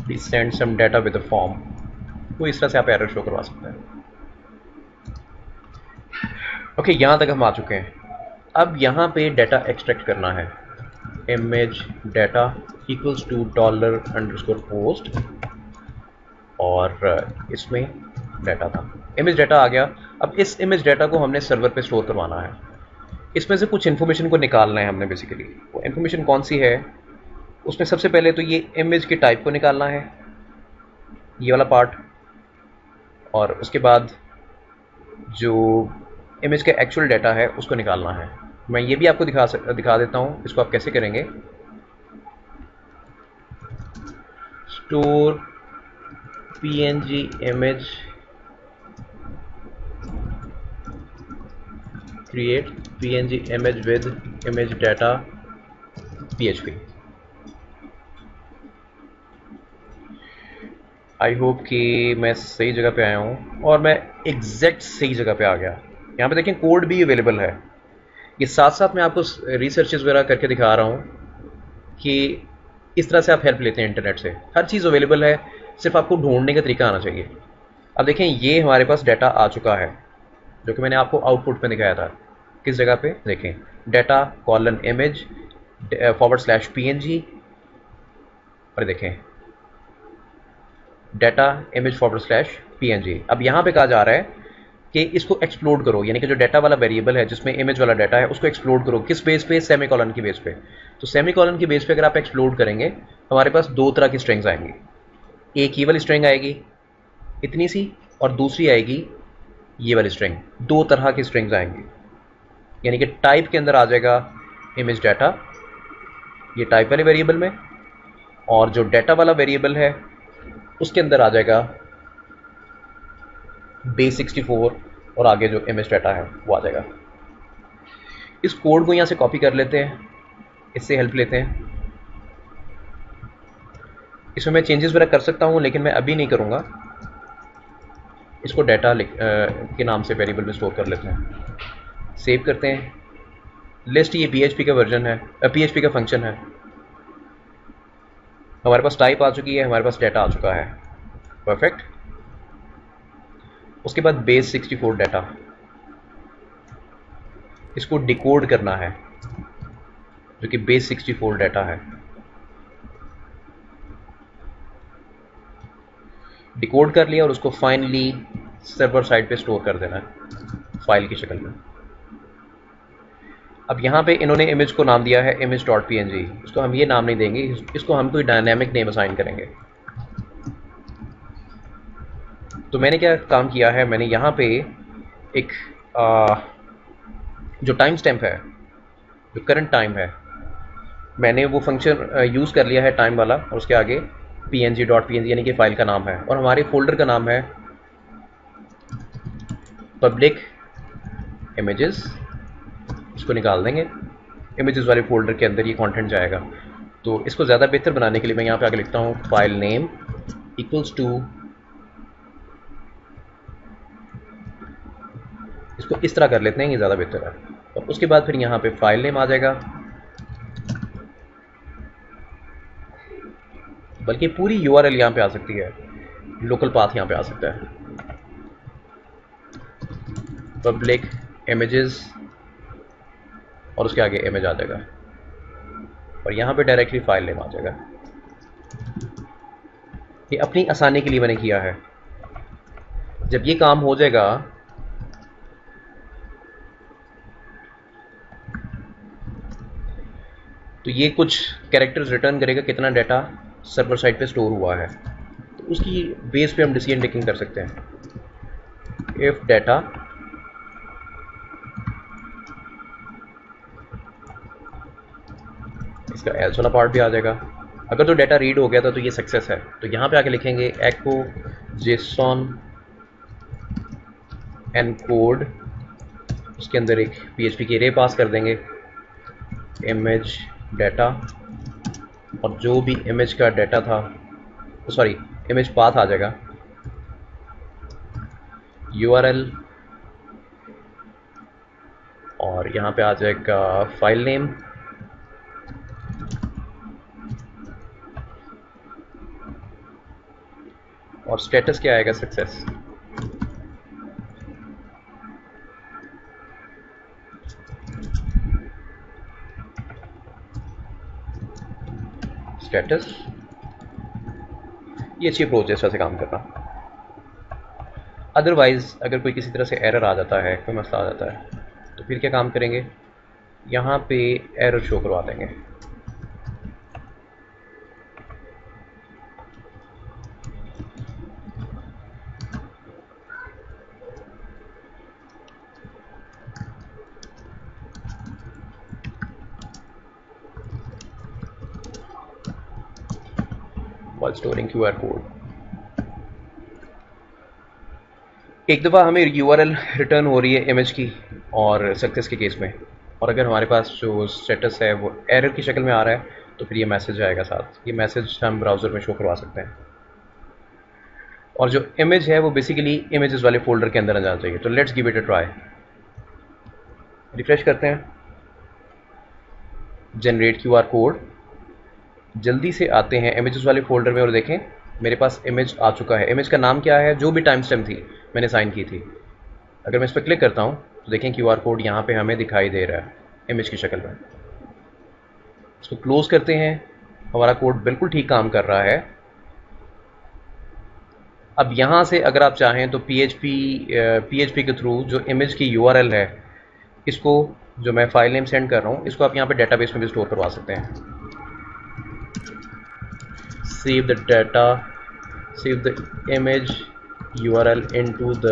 please send some data with a form. तो इस तरह से आप एरर शो करवा सकते हैं। ओके, यहाँ तक हम आ चुके हैं। अब यहाँ पे डाटा एक्सट्रैक्ट करना है। इमेज डाटा इक्वल्स टू $_ और इसमें डाटा था, इमेज डाटा आ गया। अब इस इमेज डाटा को हमने सर्वर पे स्टोर करवाना है। इसमें से कुछ इन्फॉर्मेशन को निकालना है हमने। बेसिकली वो इन्फॉर्मेशन कौन सी है, उसमें सबसे पहले तो ये इमेज के टाइप को निकालना है, ये वाला पार्ट, और उसके बाद जो इमेज का एक्चुअल डाटा है उसको निकालना है। मैं ये भी आपको दिखा देता हूँ इसको आप कैसे करेंगे। Store PNG image, create PNG image with image data PHP। I hope कि मैं सही जगह पे आया हूँ और मैं एग्जैक्ट सही जगह पे आ गया। यहाँ पे देखें कोड भी अवेलेबल है। ये साथ साथ मैं आपको रिसर्चेस वगैरह करके दिखा रहा हूँ कि इस तरह से आप हेल्प लेते हैं इंटरनेट से। हर चीज़ अवेलेबल है, सिर्फ आपको ढूंढने का तरीका आना चाहिए। अब देखें ये हमारे पास डाटा आ चुका है जो कि मैंने आपको आउटपुट में दिखाया था। किस जगह पे देखें, डाटा कॉलन इमेज /png, और देखें डाटा इमेज /png। अब यहाँ पे कहा जा रहा है कि इसको एक्सप्लोड करो, यानी कि जो डाटा वाला वेरिएबल है जिसमें इमेज वाला डाटा है उसको एक्सप्लोड करो। किस बेस पे? सेमीकोलन की बेस पे। तो सेमीकोलन की बेस पे अगर आप एक्सप्लोड करेंगे हमारे पास दो तरह की स्ट्रिंग्स आएंगी। एक ये वाली स्ट्रिंग आएगी इतनी सी, और दूसरी आएगी ये वाली स्ट्रिंग। दो तरह की स्ट्रिंग्स आएंगी, यानी कि टाइप के अंदर आ जाएगा इमेज डाटा, ये टाइप वाले वेरिएबल में, और जो डाटा वाला वेरिएबल है उसके अंदर आ जाएगा base64, और आगे जो इमेज डाटा है वो आ जाएगा। इस कोड को यहाँ से कॉपी कर लेते हैं, इससे हेल्प लेते हैं। इसमें मैं चेंजेस वगैरह कर सकता हूँ लेकिन मैं अभी नहीं करूँगा। इसको डाटा के नाम से वेरिएबल में स्टोर कर लेते हैं। सेव करते हैं। लिस्ट ये PHP का वर्जन है, PHP का फंक्शन है। हमारे पास टाइप आ चुकी है, हमारे पास डाटा आ चुका है। परफेक्ट। उसके बाद base64 डाटा, इसको डिकोड करना है, जो कि base64 डाटा है। डिकोड कर लिया और उसको फाइनली सर्वर साइड पे स्टोर कर देना है फाइल की शक्ल में। अब यहाँ पे इन्होंने इमेज को नाम दिया है image.png। इसको हम ये नाम नहीं देंगे, इसको हम कोई डायनामिक नेम असाइन करेंगे। तो मैंने क्या काम किया है, मैंने यहाँ पे एक जो टाइम स्टैम्प है, जो करंट टाइम है, मैंने वो फंक्शन यूज़ कर लिया है टाइम वाला, और उसके आगे png.png यानी कि फाइल का नाम है, और हमारे फोल्डर का नाम है पब्लिक इमेजेस। इसको निकाल देंगे, इमेजेस वाले फोल्डर के अंदर ये कंटेंट जाएगा। तो इसको ज़्यादा बेहतर बनाने के लिए मैं यहाँ पे आगे लिखता हूँ फाइल नेम इक्वल्स टू, इसको इस तरह कर लेते हैं, ये ज़्यादा बेहतर है। और उसके बाद फिर यहाँ पे फाइल नेम आ जाएगा, बल्कि पूरी URL यहाँ पे आ सकती है, लोकल पाथ यहाँ पे आ सकता है, पब्लिक इमेजेस, और उसके आगे इमेज आ जाएगा, और यहाँ पे डायरेक्टली फाइल नेम आ जाएगा। ये अपनी आसानी के लिए मैंने किया है। जब ये काम हो जाएगा तो ये कुछ कैरेक्टर्स रिटर्न करेगा, कितना डाटा सर्वर साइड पे स्टोर हुआ है। तो उसकी बेस पे हम डिसीजन मेकिंग कर सकते हैं। इफ डाटा इसका एल्स वाला पार्ट भी आ जाएगा। अगर तो डाटा रीड हो गया था तो ये सक्सेस है। तो यहाँ पे आके लिखेंगे एको जेसॉन एनकोड, उसके अंदर एक PHP की अरे पास कर देंगे, इमेज डाटा, और जो भी इमेज का डाटा था, सॉरी इमेज पाथ आ जाएगा, URL, और यहाँ पे आ जाएगा फाइल नेम, और स्टेटस क्या आएगा, सक्सेस। स्टेटस ये अच्छी अप्रोच है इस तरह से काम करना। अदरवाइज़ अगर कोई किसी तरह से एरर आ जाता है, कोई मसला आ जाता है, तो फिर क्या काम करेंगे, यहाँ पे एरर शो करवा देंगे। while storing QR code. एक दफ़ा हमें URL रिटर्न हो रही है इमेज की और सक्सेस के केस में, और अगर हमारे पास जो स्टेटस है वो एरर की शक्ल में आ रहा है तो फिर ये मैसेज आएगा साथ। ये मैसेज हम ब्राउज़र में शो करवा सकते हैं, और जो इमेज है वो बेसिकली इमेजेस वाले फोल्डर के अंदर आ जाना चाहिए। तो let's give it a try. Refresh करते हैं, जनरेट QR कोड, जल्दी से आते हैं इमेजेस वाले फोल्डर में और देखें मेरे पास इमेज आ चुका है। इमेज का नाम क्या है, जो भी टाइम स्टैम्प थी मैंने साइन की थी, अगर मैं इस पर क्लिक करता हूँ तो देखें क्यूआर कोड यहाँ पे हमें दिखाई दे रहा है इमेज की शक्ल में। इसको क्लोज करते हैं। हमारा कोड बिल्कुल ठीक काम कर रहा है। अब यहाँ से अगर आप चाहें तो PHP के थ्रू जो इमेज की URL है, इसको जो मैं फाइल नेम सेंड कर रहा हूँ, इसको आप यहाँ पे डेटाबेस में भी स्टोर करवा सकते हैं। Save the data, save the image URL into the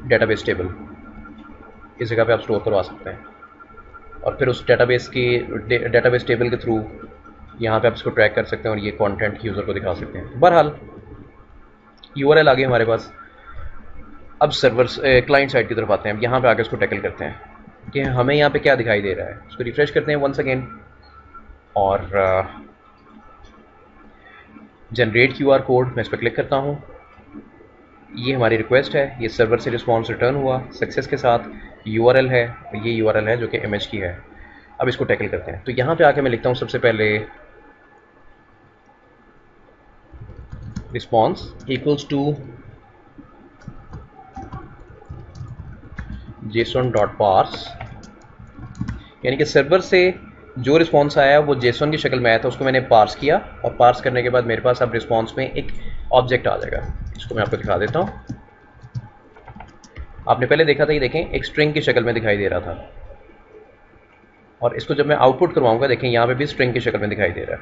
database table. इस जगह पे आप स्टोर करवा सकते हैं और फिर उस डेटाबेस टेबल के थ्रू यहाँ पे आप इसको ट्रैक कर सकते हैं और ये कंटेंट यूज़र को दिखा सकते हैं। बहरहाल URL आ गई हमारे पास। अब सर्वर क्लाइंट साइड की तरफ आते हैं। अब यहाँ पे आकर इसको टैकल करते हैं कि हमें यहाँ पे क्या दिखाई दे रहा है। इसको रिफ्रेश करते हैं वंस अगेन और जनरेट क्यूआर कोड, मैं इस पर क्लिक करता हूँ। ये हमारी रिक्वेस्ट है, ये सर्वर से रिस्पॉन्स रिटर्न हुआ सक्सेस के साथ। URL है, ये URL है जो कि इमेज की है। अब इसको टैकल करते हैं। तो यहाँ पे आके मैं लिखता हूँ सबसे पहले रिस्पॉन्स इक्वल्स टू JSON.parse, यानी कि सर्वर से जो रिस्पॉन्स आया वो JSON की शक्ल में आया था, उसको मैंने पार्स किया और पार्स करने के बाद मेरे पास अब रिस्पॉन्स में एक ऑब्जेक्ट आ जाएगा। इसको मैं आपको दिखा देता हूँ। आपने पहले देखा था, ये देखें एक स्ट्रिंग की शक्ल में दिखाई दे रहा था और इसको जब मैं आउटपुट करवाऊंगा देखें यहाँ पे भी स्ट्रिंग की शक्ल में दिखाई दे रहा है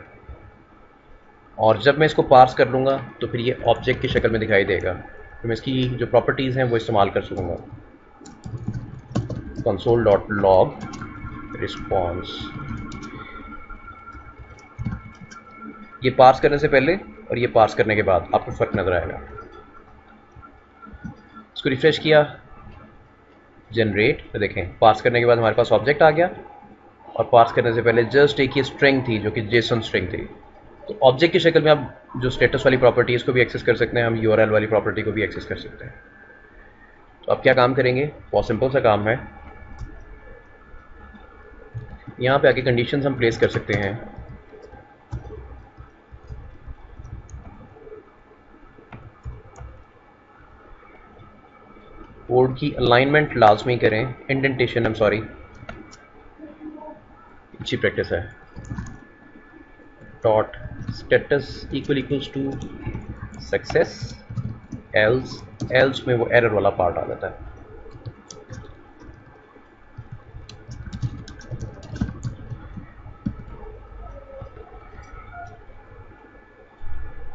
और जब मैं इसको पार्स कर लूँगा तो फिर ये ऑब्जेक्ट की शक्ल में दिखाई देगा। तो मैं इसकी जो प्रॉपर्टीज़ हैं वो इस्तेमाल कर सकूँगा। console.log रिस्पॉन्स, ये पार्स करने से पहले और ये पार्स करने के बाद आपको फ़र्क नज़र आएगा। इसको रिफ्रेश किया, जनरेट, तो देखें पार्स करने के बाद हमारे पास ऑब्जेक्ट आ गया और पार्स करने से पहले जस्ट एक ही स्ट्रिंग थी जो कि JSON स्ट्रिंग थी। तो ऑब्जेक्ट की शक्ल में आप जो स्टेटस वाली प्रॉपर्टी है इसको भी एक्सेस कर सकते हैं, हम URL वाली प्रॉपर्टी को भी एक्सेस कर सकते हैं। तो अब क्या काम करेंगे, बहुत सिंपल सा काम है। यहाँ पे आके कंडीशंस हम प्लेस कर सकते हैं। कोड की अलाइनमेंट लाजमी करें, इंडेंटेशन आई एम सॉरी, अच्छी प्रैक्टिस है। Dot status equals to success, else में वो एरर वाला पार्ट आ जाता है।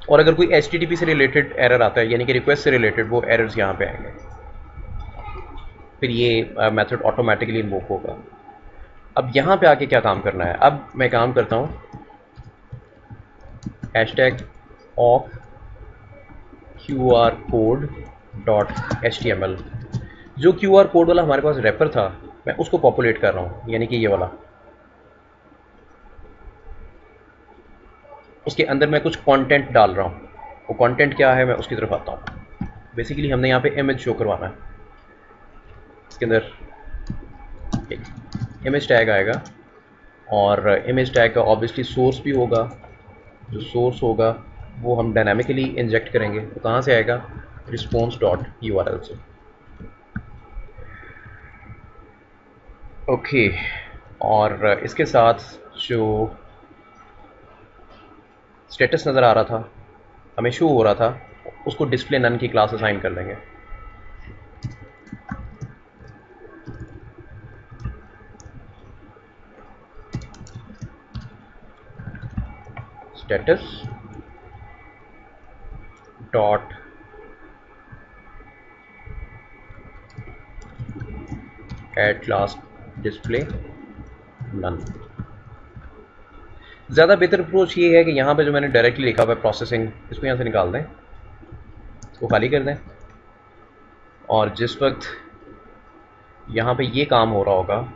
और अगर कोई HTTP से रिलेटेड एरर आता है यानी कि रिक्वेस्ट से रिलेटेड, वो एरर्स यहाँ पे आएंगे, फिर ये मेथड ऑटोमेटिकली इन्वोक होगा। अब यहाँ पे आके क्या काम करना है, अब मैं काम करता हूँ #ऑफ QR code.html। जो QR कोड वाला हमारे पास रैपर था मैं उसको पॉपुलेट कर रहा हूँ, यानी कि ये वाला। उसके अंदर मैं कुछ कंटेंट डाल रहा हूँ। वो कंटेंट क्या है मैं उसकी तरफ आता हूँ। बेसिकली हमने यहाँ पे इमेज शो करवाना है। इसके अंदर एक इमेज टैग आएगा और इमेज टैग का ऑब्वियसली सोर्स भी होगा। जो सोर्स होगा वो हम डायनामिकली इंजेक्ट करेंगे। तो कहाँ से आएगा, response.url से। ओके, और इसके साथ जो स्टेटस नज़र आ रहा था, हमें शो हो रहा था, उसको डिस्प्ले नन की क्लास असाइन कर लेंगे। Status dot add class display none. ज़्यादा बेहतर अप्रोच ये है कि यहाँ पे जो मैंने डायरेक्टली लिखा हुआ है प्रोसेसिंग, इसको यहाँ से निकाल दें, इसको खाली कर दें और जिस वक्त यहाँ पे ये काम हो रहा होगा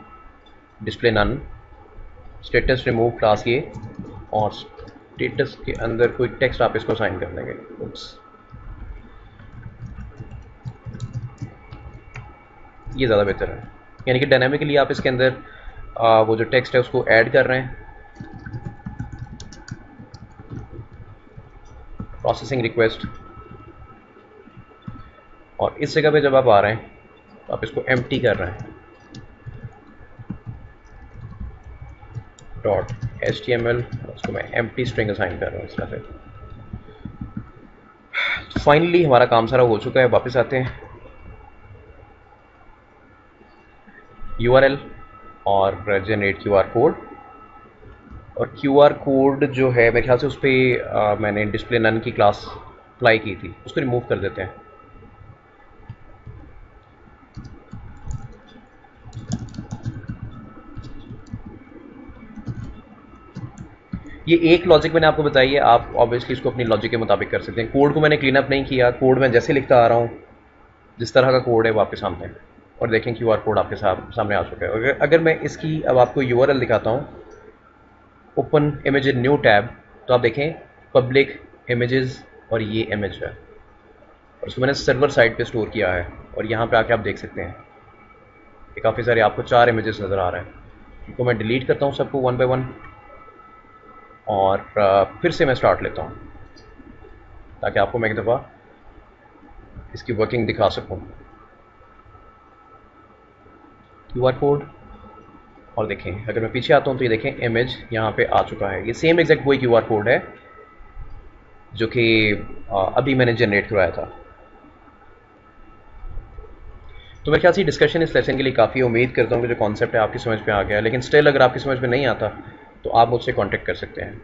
display none, status remove class ये, और स्टेटस के अंदर कोई टेक्स्ट आप इसको असाइन कर देंगे। ये ज़्यादा बेहतर है, यानी कि डायनामिकली आप इसके अंदर वो जो टेक्स्ट है उसको ऐड कर रहे हैं प्रोसेसिंग रिक्वेस्ट, और इस जगह पे जब आप आ रहे हैं तो आप इसको एम्प्टी कर रहे हैं .html, उसको मैं एम्प्टी स्ट्रिंग असाइन कर रहा हूँ इस तरह से। तो फाइनली हमारा काम सारा हो चुका है। वापस आते हैं URL और जनरेट QR कोड, और QR कोड जो है मेरे ख्याल से उस पर मैंने डिस्प्ले नन की क्लास अप्लाई की थी, उसको रिमूव कर देते हैं। ये एक लॉजिक मैंने आपको बताई है, आप ऑब्वियसली इसको अपनी लॉजिक के मुताबिक कर सकते हैं। कोड को मैंने क्लीन अप नहीं किया, कोड मैं जैसे लिखता आ रहा हूँ, जिस तरह का कोड है वो आपके सामने है। और देखें QR कोड आपके सामने आ चुका है। अगर मैं इसकी अब आपको URL दिखाता हूँ, open image in new tab, तो आप देखें पब्लिक इमेजेस और ये इमेज है, और उसको मैंने सर्वर साइड पे स्टोर किया है। और यहाँ पे आके आप देख सकते हैं कि काफ़ी सारे आपको 4 इमेजेस नज़र आ रहे हैं। इनको मैं डिलीट करता हूँ सबको वन बाय वन, और फिर से मैं स्टार्ट लेता हूँ ताकि आपको मैं एक दफ़ा इसकी वर्किंग दिखा सकूँ। QR कोड, और देखें अगर मैं पीछे आता हूँ तो ये देखें इमेज यहाँ पे आ चुका है। ये सेम एग्जैक्ट वही QR कोड है जो कि अभी मैंने जनरेट करवाया था। तो मेरे ख्याल से डिस्कशन इस लेसन के लिए काफ़ी, उम्मीद करता हूँ कि जो कॉन्सेप्ट है आपकी समझ में आ गया। लेकिन स्टिल अगर आपकी समझ में नहीं आता तो आप मुझसे कांटेक्ट कर सकते हैं।